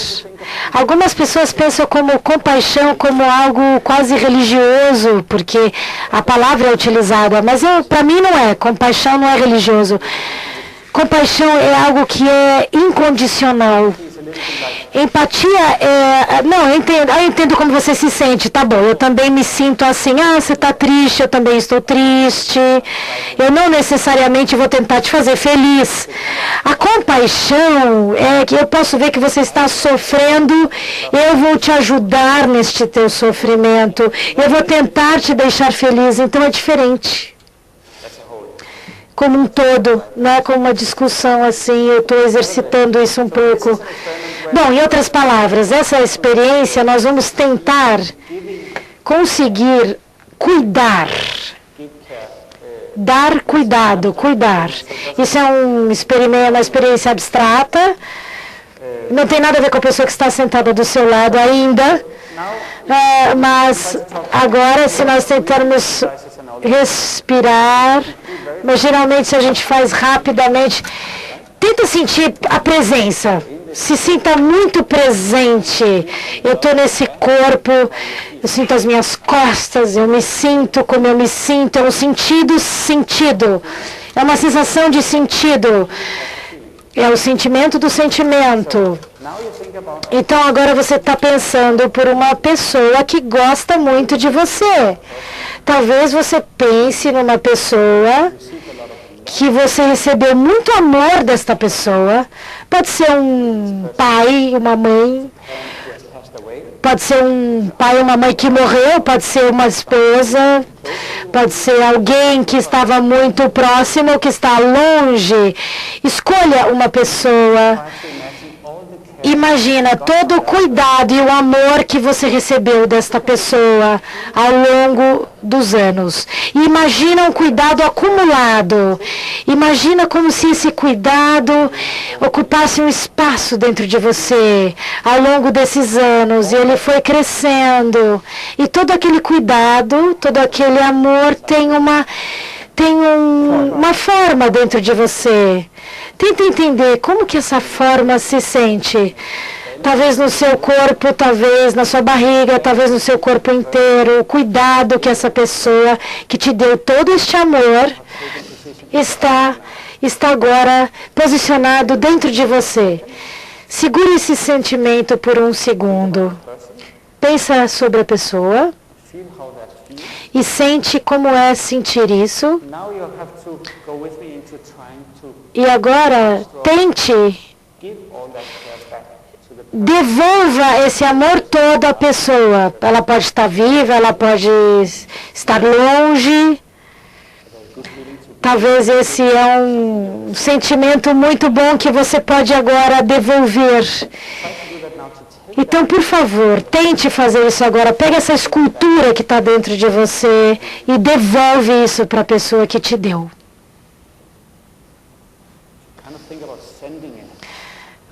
Algumas pessoas pensam como compaixão como algo quase religioso, porque a palavra é utilizada, mas para mim não é. Compaixão não é religioso. Compaixão é algo que é incondicional. Empatia não, eu entendo como você se sente, tá bom, eu também me sinto assim, você está triste, eu também estou triste, eu não necessariamente vou tentar te fazer feliz. A compaixão é que eu posso ver que você está sofrendo, eu vou te ajudar neste teu sofrimento, eu vou tentar te deixar feliz, então é diferente. Como um todo, não é como uma discussão assim, eu estou exercitando isso um pouco. Bom, em outras palavras, essa experiência nós vamos tentar conseguir cuidar. Dar cuidado, cuidar. Isso é uma experiência abstrata, não tem nada a ver com a pessoa que está sentada do seu lado ainda, mas agora se nós tentarmos respirar, mas geralmente se a gente faz rapidamente, tenta sentir a presença, se sinta muito presente. Eu estou nesse corpo, eu sinto as minhas costas, eu me sinto como eu me sinto, é um sentido, é uma sensação de sentido, é o sentimento do sentimento. Então agora você está pensando por uma pessoa que gosta muito de você. Talvez você pense numa pessoa que você recebeu muito amor desta pessoa. Pode ser um pai, uma mãe. Pode ser um pai ou uma mãe que morreu. Pode ser uma esposa. Pode ser alguém que estava muito próximo ou que está longe. Escolha uma pessoa. Imagina todo o cuidado e o amor que você recebeu desta pessoa ao longo dos anos. E imagina um cuidado acumulado. Imagina como se esse cuidado ocupasse um espaço dentro de você ao longo desses anos. E ele foi crescendo. E todo aquele cuidado, todo aquele amor tem uma forma dentro de você. Tenta entender como que essa forma se sente. Talvez no seu corpo, talvez na sua barriga, talvez no seu corpo inteiro. O cuidado que essa pessoa que te deu todo este amor está agora posicionado dentro de você. Segure esse sentimento por um segundo. Pensa sobre a pessoa. E sente como é sentir isso. E agora, tente, devolva esse amor todo à pessoa. Ela pode estar viva, ela pode estar longe. Talvez esse é um sentimento muito bom que você pode agora devolver. Então, por favor, tente fazer isso agora. Pega essa escultura que está dentro de você e devolve isso para a pessoa que te deu.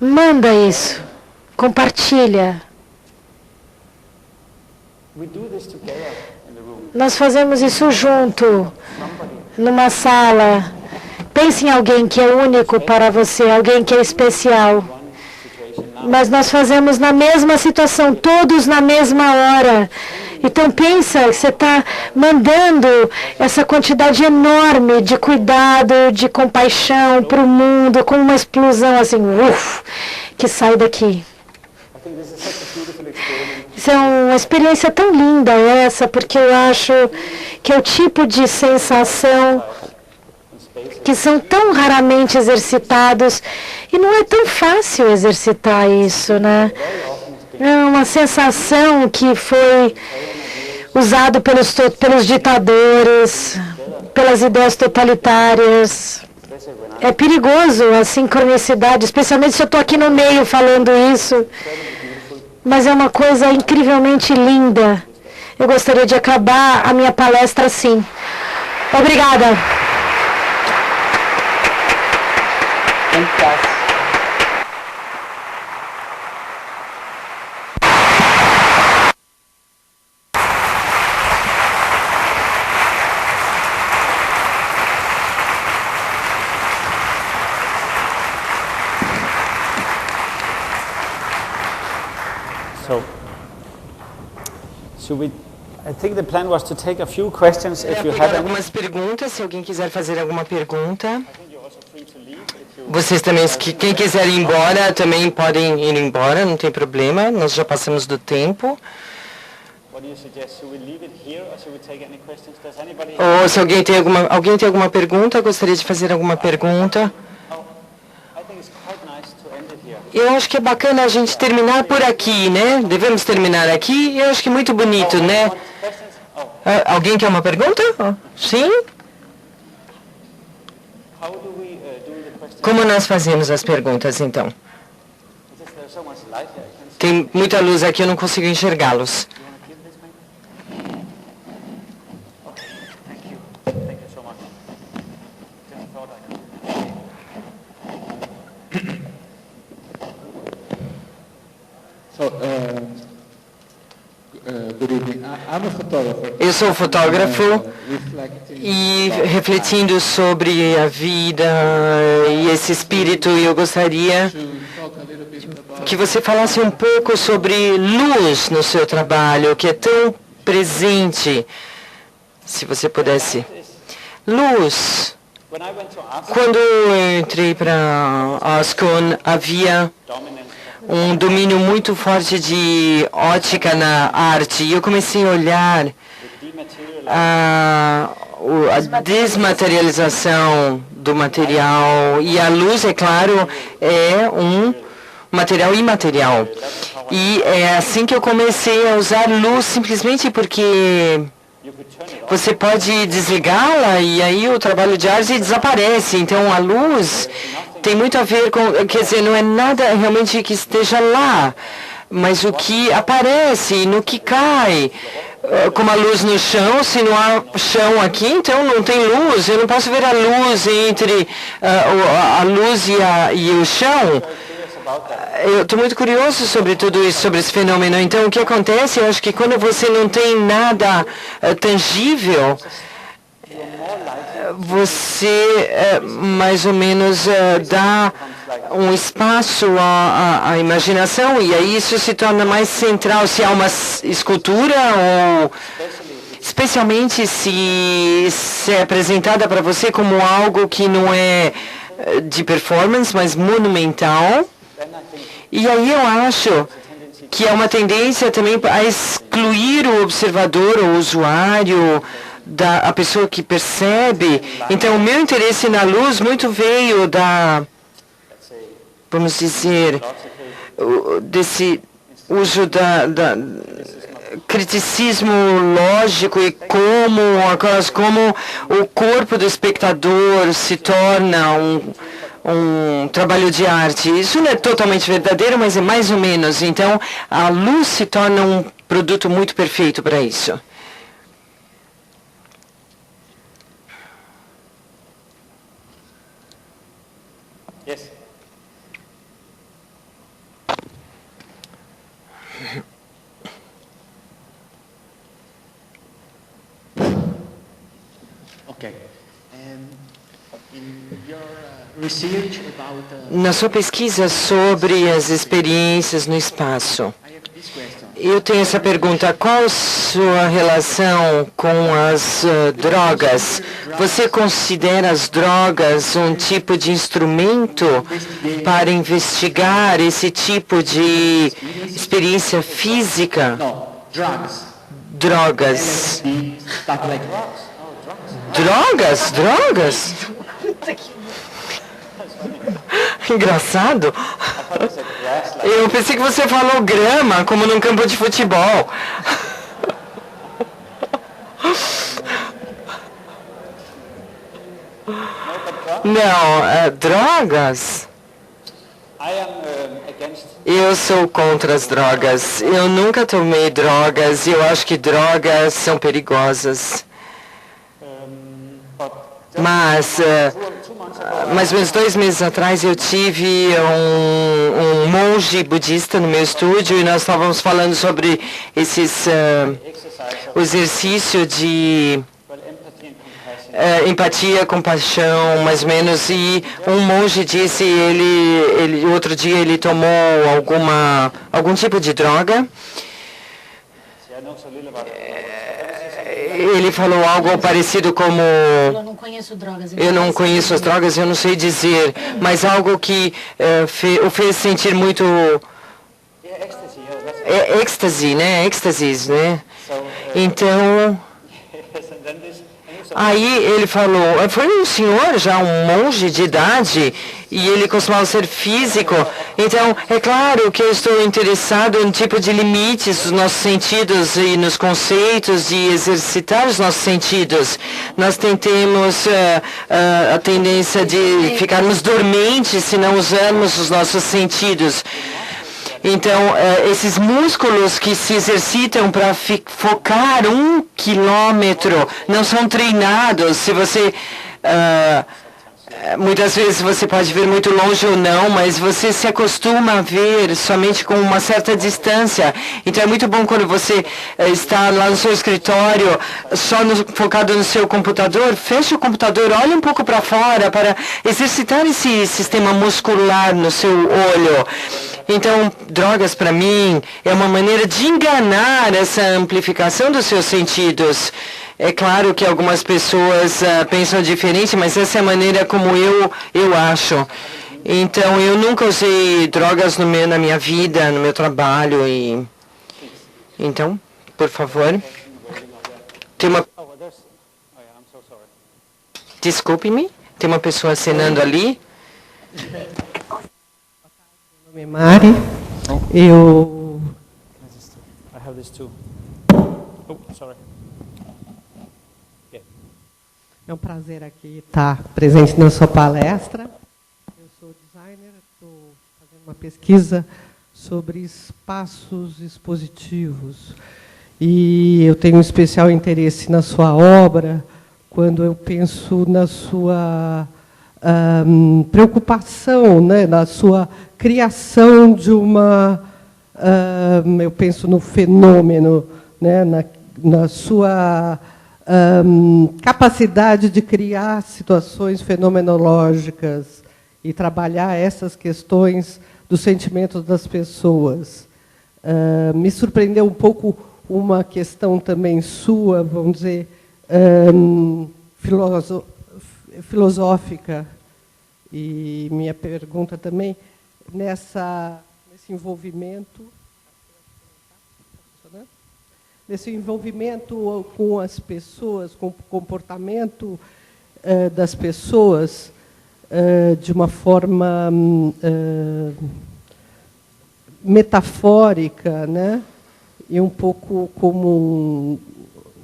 Manda isso. Compartilha. Nós fazemos isso junto, numa sala. Pense em alguém que é único para você, alguém que é especial. Mas nós fazemos na mesma situação, todos na mesma hora. Então pensa que você está mandando essa quantidade enorme de cuidado, de compaixão para o mundo, com uma explosão assim, que sai daqui. Isso é uma experiência tão linda essa, porque eu acho que é o tipo de sensação que são tão raramente exercitados, e não é tão fácil exercitar isso, né? É uma sensação que foi usado pelos ditadores, pelas ideias totalitárias. É perigoso a sincronicidade, especialmente se eu estou aqui no meio falando isso, mas é uma coisa incrivelmente linda. Eu gostaria de acabar a minha palestra assim. Obrigada. I think the plan was to take a few questions if you have any. Algumas perguntas, se alguém quiser fazer alguma pergunta. Vocês também, quem quiser ir embora, também podem ir embora, não tem problema, nós já passamos do tempo. Ou se alguém tem alguma pergunta, gostaria de fazer alguma pergunta? Eu acho que é bacana a gente terminar por aqui, né? Devemos terminar aqui, eu acho que é muito bonito, né? Alguém quer uma pergunta? Sim? Como nós fazemos as perguntas, então? Tem muita luz aqui, eu não consigo enxergá-los. Eu sou fotógrafo e refletindo sobre a vida e esse espírito, eu gostaria que você falasse um pouco sobre luz no seu trabalho, que é tão presente, se você pudesse. Luz. Quando eu entrei para Ascon, havia um domínio muito forte de ótica na arte. E eu comecei a olhar a desmaterialização do material. E a luz, é claro, é um material imaterial. E é assim que eu comecei a usar luz, simplesmente porque você pode desligá-la e aí o trabalho de arte desaparece. Então, a luz tem muito a ver com, quer dizer, não é nada realmente que esteja lá, mas o que aparece, no que cai, como a luz no chão. Se não há chão aqui, então não tem luz. Eu não posso ver a luz entre a luz e o chão. Eu estou muito curioso sobre tudo isso, sobre esse fenômeno. Então, o que acontece, eu acho que quando você não tem nada tangível, você mais ou menos dá um espaço à imaginação, e aí isso se torna mais central. Se há uma escultura, ou especialmente se é apresentada para você como algo que não é de performance, mas monumental. E aí eu acho que é uma tendência também a excluir o observador, o usuário, a pessoa que percebe. Então, o meu interesse na luz muito veio vamos dizer, desse uso da criticismo lógico e como o corpo do espectador se torna um trabalho de arte. Isso não é totalmente verdadeiro, mas é mais ou menos. Então, a luz se torna um produto muito perfeito para isso. Yes. Okay. In your research about Na sua pesquisa sobre as experiências no espaço, eu tenho essa pergunta: qual a sua relação com as drogas? Você considera as drogas um tipo de instrumento para investigar esse tipo de experiência física? no drugs. Drogas. LSD, stuff like that. Drogas? Drogas? Engraçado. Eu pensei que você falou grama, como num campo de futebol. Não, drogas. Eu sou contra as drogas. Eu nunca tomei drogas e eu acho que drogas são perigosas. Mas, mais ou menos 2 meses atrás, eu tive um monge budista no meu estúdio e nós estávamos falando sobre o exercício de empatia, compaixão, mais ou menos. E um monge disse, outro dia ele tomou algum tipo de droga. Ele falou algo parecido como... Eu não conheço drogas. Eu não conheço as drogas, eu não sei dizer, mas algo que o fez sentir muito... êxtase, né? Êxtasis, né? Então... Aí ele falou, foi um senhor já, um monge de idade, e ele costumava ser físico. Então, é claro que eu estou interessado em tipo de limites dos nossos sentidos e nos conceitos de exercitar os nossos sentidos. Nós temos a tendência de ficarmos dormentes se não usarmos os nossos sentidos. Então, esses músculos que se exercitam para focar 1 quilômetro não são treinados. Se você, muitas vezes você pode ver muito longe ou não, mas você se acostuma a ver somente com uma certa distância. Então, é muito bom quando você está lá no seu escritório, só focado no seu computador, feche o computador, olhe um pouco para fora para exercitar esse sistema muscular no seu olho. Então, drogas para mim é uma maneira de enganar essa amplificação dos seus sentidos. É claro que algumas pessoas pensam diferente, mas essa é a maneira como eu acho. Então, eu nunca usei drogas na minha vida, no meu trabalho. Então, por favor. Tem uma... Desculpe-me, tem uma pessoa acenando ali. Meu nome é Mari. Eu... I have this too. Oh, sorry. É um prazer aqui estar presente na sua palestra. Eu sou designer, estou fazendo uma pesquisa sobre espaços expositivos. E eu tenho um especial interesse na sua obra quando eu penso na sua preocupação, né, na sua criação de uma... eu penso no fenômeno, né, na sua capacidade de criar situações fenomenológicas e trabalhar essas questões dos sentimentos das pessoas. Me surpreendeu um pouco uma questão também sua, vamos dizer, filosófica. E minha pergunta também, nesse envolvimento com as pessoas, com o comportamento das pessoas, de uma forma metafórica, né? E um pouco como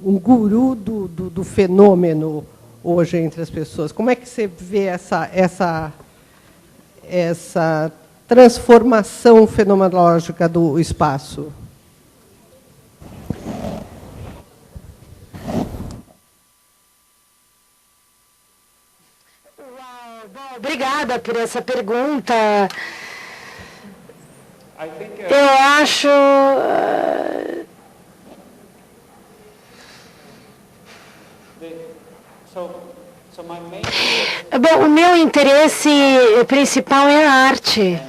um guru do fenômeno hoje entre as pessoas. Como é que você vê essa transformação fenomenológica do espaço? Bom, obrigada por essa pergunta. Eu acho... Bom, o meu interesse principal é a arte.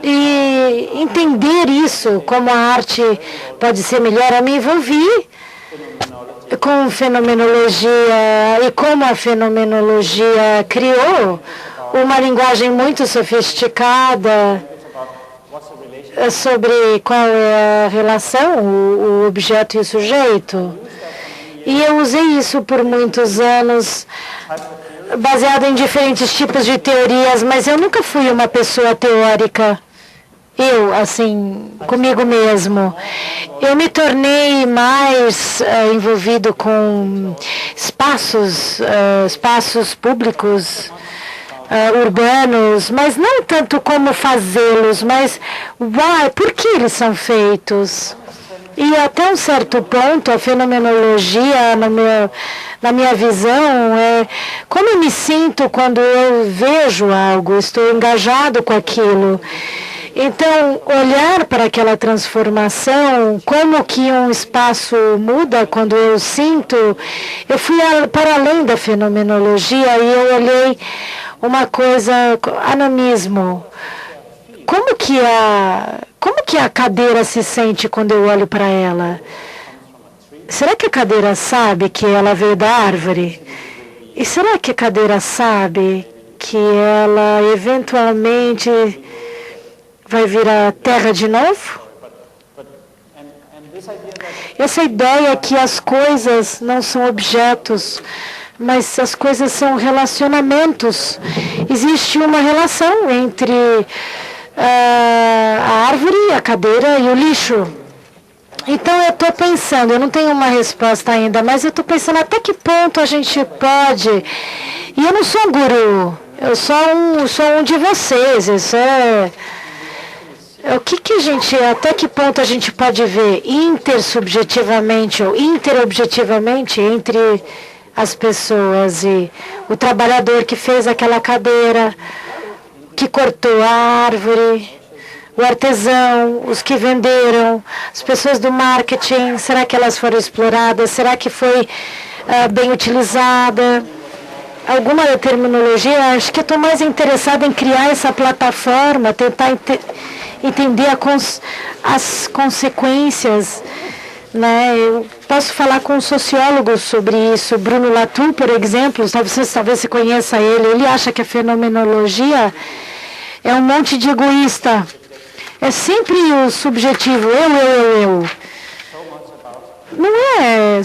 E entender isso, como a arte pode ser melhor, eu me envolvi com fenomenologia e como a fenomenologia criou uma linguagem muito sofisticada sobre qual é a relação, o objeto e o sujeito. E eu usei isso por muitos anos, baseado em diferentes tipos de teorias, mas eu nunca fui uma pessoa teórica. Eu, assim, comigo mesmo. Eu me tornei mais envolvido com espaços públicos, urbanos, mas não tanto como fazê-los, mas por que eles são feitos? E até um certo ponto, a fenomenologia, na minha visão, é como eu me sinto quando eu vejo algo, estou engajado com aquilo. Então, olhar para aquela transformação, como que um espaço muda quando eu sinto, eu fui para além da fenomenologia e eu olhei uma coisa, anamismo. Como que a cadeira se sente quando eu olho para ela? Será que a cadeira sabe que ela veio da árvore? E será que a cadeira sabe que ela eventualmente vai virar terra de novo? Essa ideia que as coisas não são objetos, mas as coisas são relacionamentos. Existe uma relação entre a árvore, a cadeira e o lixo. Então eu estou pensando, eu não tenho uma resposta ainda, mas eu estou pensando até que ponto a gente pode. E eu não sou um guru, eu sou um de vocês. Isso é o que a gente, até que ponto a gente pode ver intersubjetivamente ou interobjetivamente entre as pessoas e o trabalhador que fez aquela cadeira, que cortou a árvore, o artesão, os que venderam, as pessoas do marketing, será que elas foram exploradas? Será que foi bem utilizada? Alguma terminologia? Acho que eu estou mais interessada em criar essa plataforma, tentar entender as consequências. Né? Eu posso falar com um sociólogo sobre isso, Bruno Latour, por exemplo, talvez você conheça ele. Ele acha que a fenomenologia é um monte de egoísta. É sempre o subjetivo, eu. Não é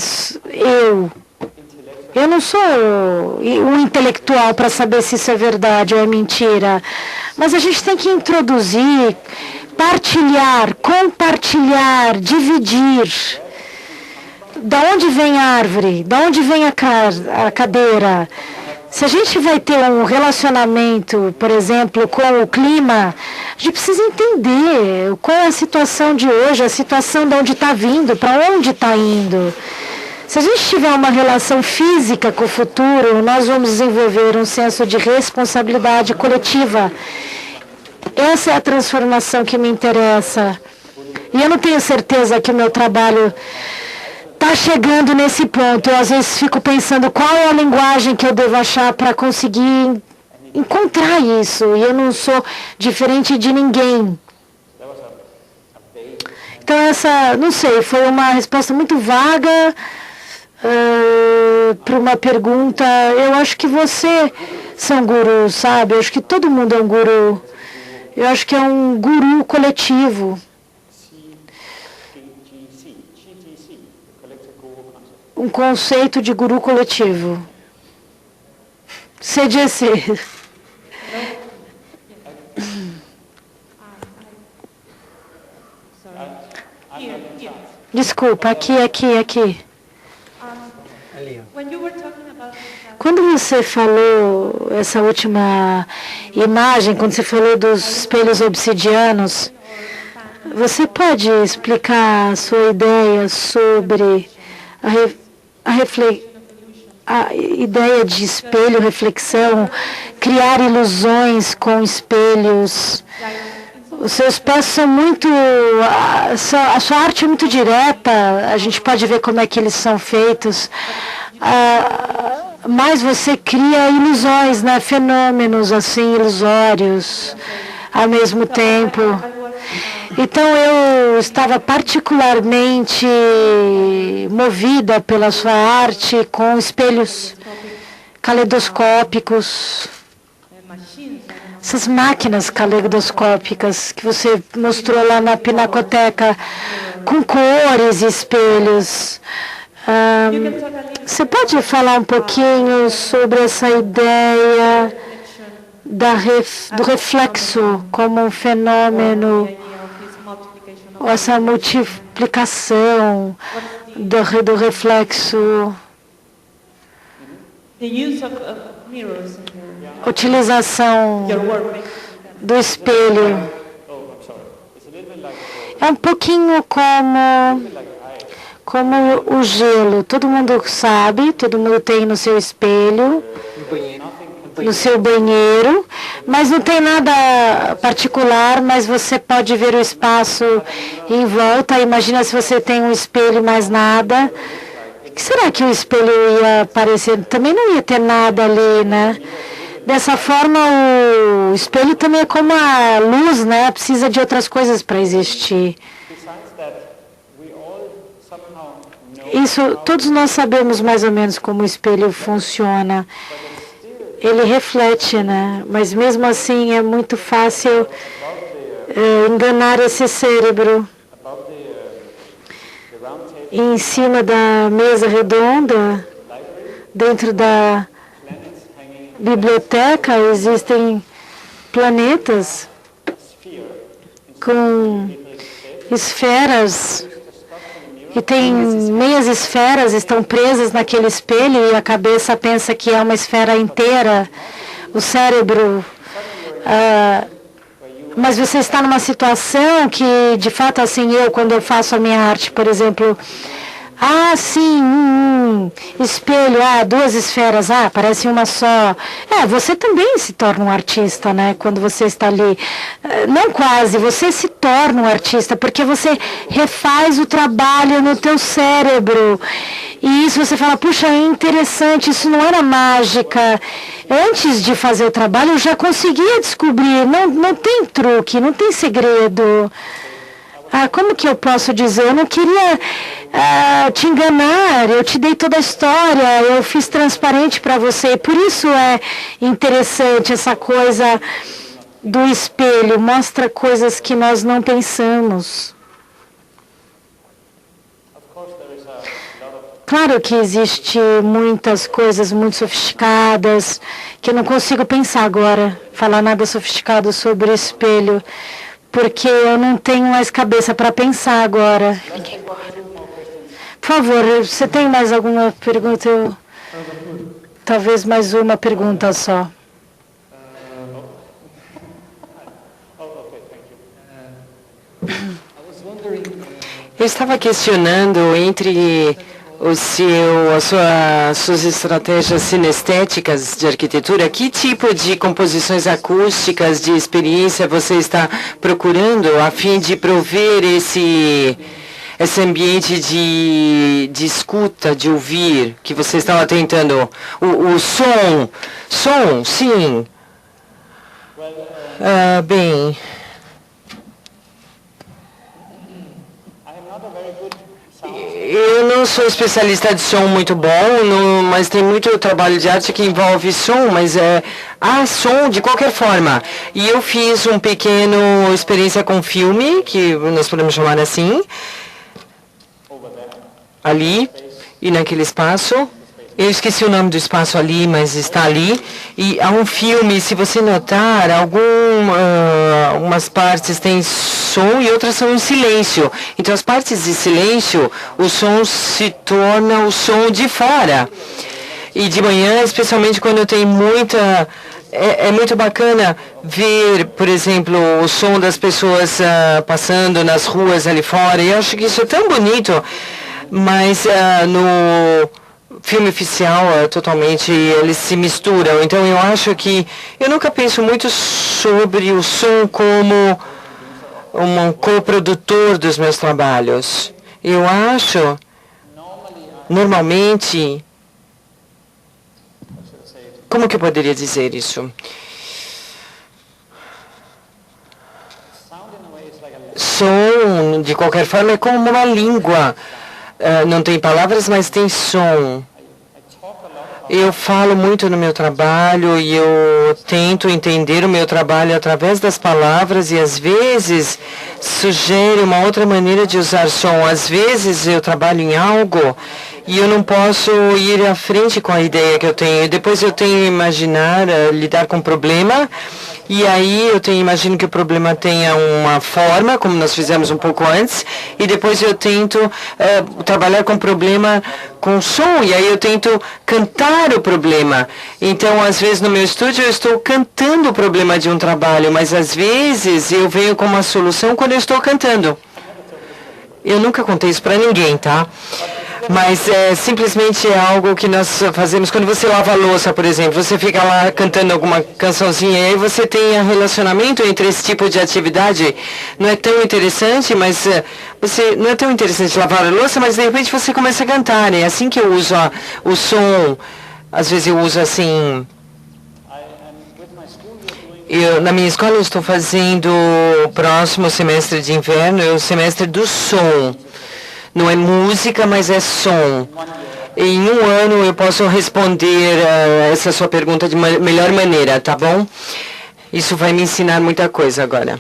eu. Eu não sou um intelectual para saber se isso é verdade ou é mentira. Mas a gente tem que introduzir, partilhar, compartilhar, dividir. Da onde vem a árvore? Da onde vem a cadeira? Se a gente vai ter um relacionamento, por exemplo, com o clima, a gente precisa entender qual é a situação de hoje, a situação de onde está vindo, para onde está indo. Se a gente tiver uma relação física com o futuro, nós vamos desenvolver um senso de responsabilidade coletiva. Essa é a transformação que me interessa. E eu não tenho certeza que o meu trabalho está chegando nesse ponto. Eu às vezes fico pensando qual é a linguagem que eu devo achar para conseguir encontrar isso. E eu não sou diferente de ninguém. Então essa, não sei, foi uma resposta muito vaga para uma pergunta. Eu acho que você é um guru, sabe? Eu acho que todo mundo é um guru. Eu acho que é um guru coletivo. Um conceito de guru coletivo. CGC. Desculpa, aqui. Quando você falou essa última imagem, quando você falou dos espelhos obsidianos, você pode explicar a sua ideia sobre a ideia de espelho, reflexão, criar ilusões com espelhos? Os seus passos são muito... A sua arte é muito direta, a gente pode ver como é que eles são feitos. Mas você cria ilusões, né? Fenômenos assim, ilusórios, ao mesmo tempo. Então eu estava particularmente movida pela sua arte com espelhos caleidoscópicos. Essas máquinas caleidoscópicas que você mostrou lá na Pinacoteca, com cores e espelhos. Você pode falar um pouquinho sobre essa ideia do reflexo como um fenômeno, essa multiplicação do reflexo? Utilização do espelho. É um pouquinho como o gelo. Todo mundo sabe, todo mundo tem no seu espelho, no seu banheiro, mas não tem nada particular, mas você pode ver o espaço em volta. Imagina se você tem um espelho e mais nada. O que será que o espelho ia aparecer? Também não ia ter nada ali, né? Dessa forma, o espelho também é como a luz, né? Precisa de outras coisas para existir. Isso, todos nós sabemos mais ou menos como o espelho funciona. Ele reflete, né? Mas mesmo assim é muito fácil enganar esse cérebro. E em cima da mesa redonda, dentro da biblioteca, existem planetas com esferas. E tem meias esferas, estão presas naquele espelho e a cabeça pensa que é uma esfera inteira, o cérebro. Mas você está numa situação que, de fato, assim, quando eu faço a minha arte, por exemplo, sim, espelho, duas esferas, parece uma só. Você também se torna um artista, né? Quando você está ali. Não quase, você se torna um artista, porque você refaz o trabalho no teu cérebro. E isso você fala, puxa, é interessante, isso não era mágica. Antes de fazer o trabalho, eu já conseguia descobrir. Não tem truque, não tem segredo. Como que eu posso dizer? Eu não queria te enganar, eu te dei toda a história, eu fiz transparente para você. Por isso é interessante essa coisa do espelho, mostra coisas que nós não pensamos. Claro que existe muitas coisas muito sofisticadas, que eu não consigo pensar agora, falar nada sofisticado sobre o espelho. Porque eu não tenho mais cabeça para pensar agora. Por favor, você tem mais alguma pergunta? Talvez mais uma pergunta só. Eu estava questionando entre suas estratégias sinestéticas de arquitetura, que tipo de composições acústicas, de experiência você está procurando a fim de prover esse ambiente de escuta, de ouvir, que você estava tentando? O som, sim. Bem... Eu não sou especialista de som muito bom, mas tem muito trabalho de arte que envolve som, mas há som de qualquer forma. E eu fiz um pequeno experiência com filme, que nós podemos chamar assim, ali e naquele espaço. Eu esqueci o nome do espaço ali, mas está ali. E há um filme, se você notar, algumas partes têm som e outras são em silêncio. Então, as partes de silêncio, o som se torna o som de fora. E de manhã, especialmente quando tem muita... É muito bacana ver, por exemplo, o som das pessoas passando nas ruas ali fora. E eu acho que isso é tão bonito, mas no... filme oficial, totalmente, eles se misturam. Então, eu acho que... Eu nunca penso muito sobre o som como um coprodutor dos meus trabalhos. Eu acho, normalmente... Como que eu poderia dizer isso? Som, de qualquer forma, é como uma língua. Não tem palavras, mas tem som. Eu falo muito no meu trabalho e eu tento entender o meu trabalho através das palavras e, às vezes, sugere uma outra maneira de usar som. Às vezes, eu trabalho em algo e eu não posso ir à frente com a ideia que eu tenho. Depois eu tenho que imaginar, lidar com o problema. E aí eu imagino que o problema tenha uma forma, como nós fizemos um pouco antes, e depois eu tento trabalhar com o problema com som, e aí eu tento cantar o problema. Então, às vezes, no meu estúdio, eu estou cantando o problema de um trabalho, mas às vezes eu venho com uma solução quando eu estou cantando. Eu nunca contei isso para ninguém, tá? Mas simplesmente é algo que nós fazemos quando você lava a louça, por exemplo. Você fica lá cantando alguma cançãozinha e aí você tem um relacionamento entre esse tipo de atividade. Não é tão interessante, mas não é tão interessante lavar a louça, mas de repente você começa a cantar. É assim que eu uso o som. Às vezes eu uso assim... na minha escola eu estou fazendo o próximo semestre de inverno, é o semestre do som. Não é música, mas é som. Em um ano eu posso responder essa sua pergunta de melhor maneira, tá bom? Isso vai me ensinar muita coisa agora.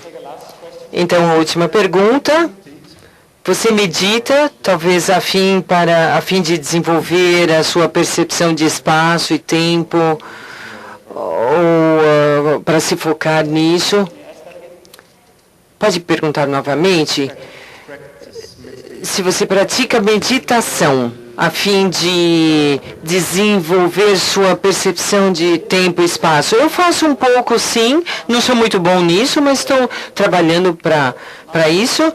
Então, a última pergunta. Você medita, talvez a fim de desenvolver a sua percepção de espaço e tempo, ou para se focar nisso? Pode perguntar novamente. Se você pratica meditação a fim de desenvolver sua percepção de tempo e espaço. Eu faço um pouco, sim. Não sou muito bom nisso, mas estou trabalhando para isso.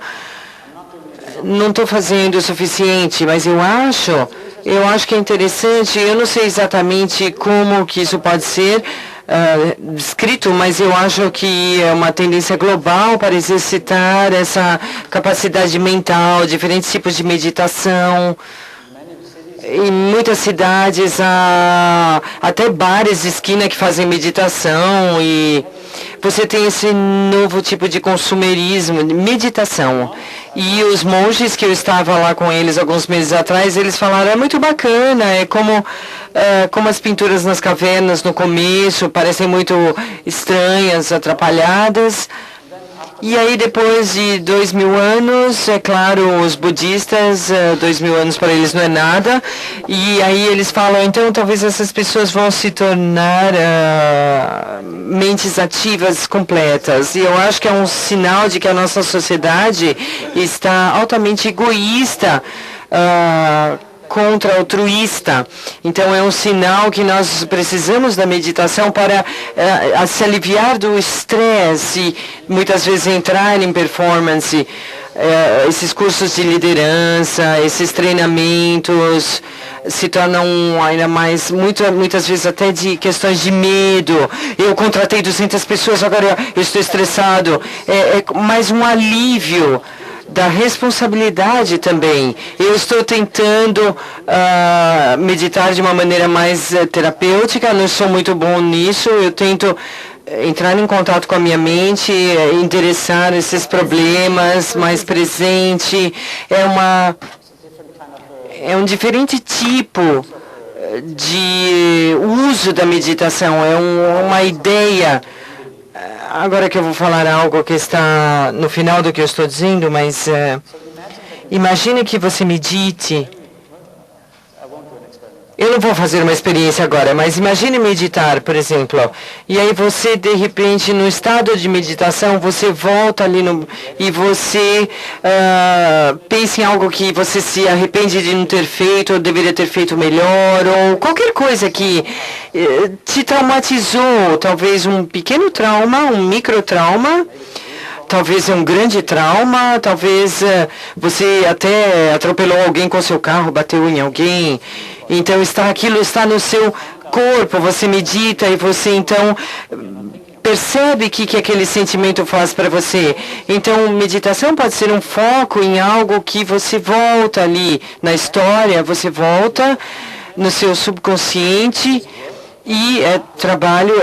Não estou fazendo o suficiente, mas eu acho que é interessante. Eu não sei exatamente como que isso pode ser descrito, mas eu acho que é uma tendência global para exercitar essa capacidade mental, diferentes tipos de meditação. Em muitas cidades há até bares de esquina que fazem meditação e você tem esse novo tipo de consumerismo, de meditação. E os monges que eu estava lá com eles alguns meses atrás, eles falaram, é muito bacana, é como as pinturas nas cavernas no começo, parecem muito estranhas, atrapalhadas. E aí, depois de 2000 anos, é claro, os budistas, 2000 anos para eles não é nada. E aí eles falam, então talvez essas pessoas vão se tornar mentes ativas completas. E eu acho que é um sinal de que a nossa sociedade está altamente egoísta, contra altruísta. Então é um sinal que nós precisamos da meditação para se aliviar do estresse e muitas vezes entrar em performance. Esses cursos de liderança, esses treinamentos se tornam ainda mais, muitas vezes até de questões de medo. Eu contratei 200 pessoas, agora eu estou estressado. É mais um alívio da responsabilidade também. Eu estou tentando meditar de uma maneira mais terapêutica, não sou muito bom nisso, eu tento entrar em contato com a minha mente, endereçar esses problemas, mais presente. É um diferente tipo de uso da meditação, é uma ideia. Agora que eu vou falar algo que está no final do que eu estou dizendo, mas imagine que você medite. Eu não vou fazer uma experiência agora, mas imagine meditar, por exemplo. E aí você, de repente, no estado de meditação, você volta ali e você pensa em algo que você se arrepende de não ter feito, ou deveria ter feito melhor, ou qualquer coisa que te traumatizou, talvez um pequeno trauma, um microtrauma, talvez um grande trauma, talvez você até atropelou alguém com seu carro, bateu em alguém. Então aquilo está no seu corpo, você medita e você então percebe o que aquele sentimento faz para você. Então meditação pode ser um foco em algo que você volta ali na história, você volta no seu subconsciente. E é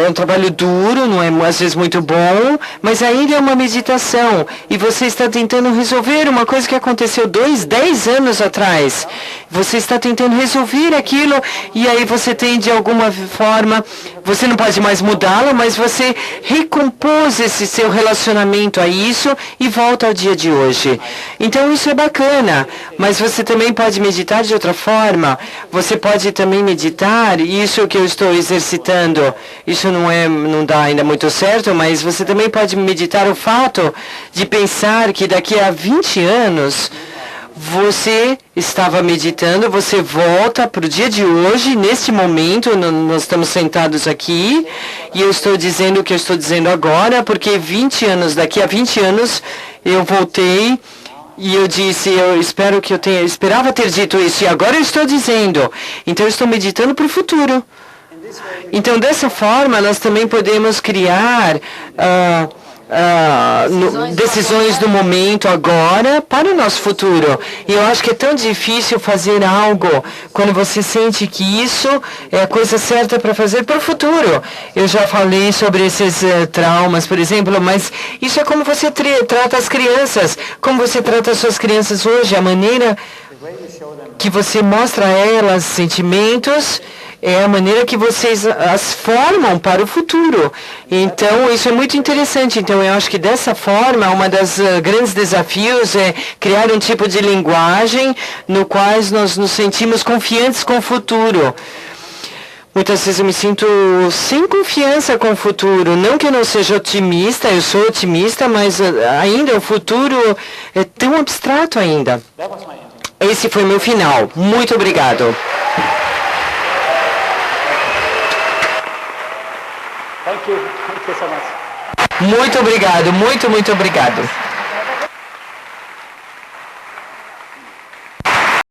um trabalho duro, não é às vezes muito bom, mas ainda é uma meditação. E você está tentando resolver uma coisa que aconteceu 10 anos atrás. Você está tentando resolver aquilo e aí você tem de alguma forma, você não pode mais mudá-lo, mas você recompôs esse seu relacionamento a isso e volta ao dia de hoje. Então isso é bacana, mas você também pode meditar de outra forma. Você pode também meditar, e isso que eu estou exercitando, isso não dá ainda muito certo, mas você também pode meditar o fato de pensar que daqui a 20 anos você estava meditando, você volta para o dia de hoje, neste momento, nós estamos sentados aqui, e eu estou dizendo o que eu estou dizendo agora, porque daqui a 20 anos, eu voltei e eu disse, esperava ter dito isso, e agora eu estou dizendo. Então eu estou meditando para o futuro. Então, dessa forma, nós também podemos criar decisões do momento agora para o nosso futuro. E eu acho que é tão difícil fazer algo quando você sente que isso é a coisa certa para fazer para o futuro. Eu já falei sobre esses traumas, por exemplo, mas isso é como você trata as crianças, como você trata as suas crianças hoje, a maneira que você mostra a elas sentimentos é a maneira que vocês as formam para o futuro. Então, isso é muito interessante. Então, eu acho que dessa forma, uma das grandes desafios é criar um tipo de linguagem no qual nós nos sentimos confiantes com o futuro. Muitas vezes eu me sinto sem confiança com o futuro. Não que eu não seja otimista, eu sou otimista, mas ainda o futuro é tão abstrato ainda. Esse foi meu final. Muito obrigado. Thank you so much. Muito obrigado, muito obrigado.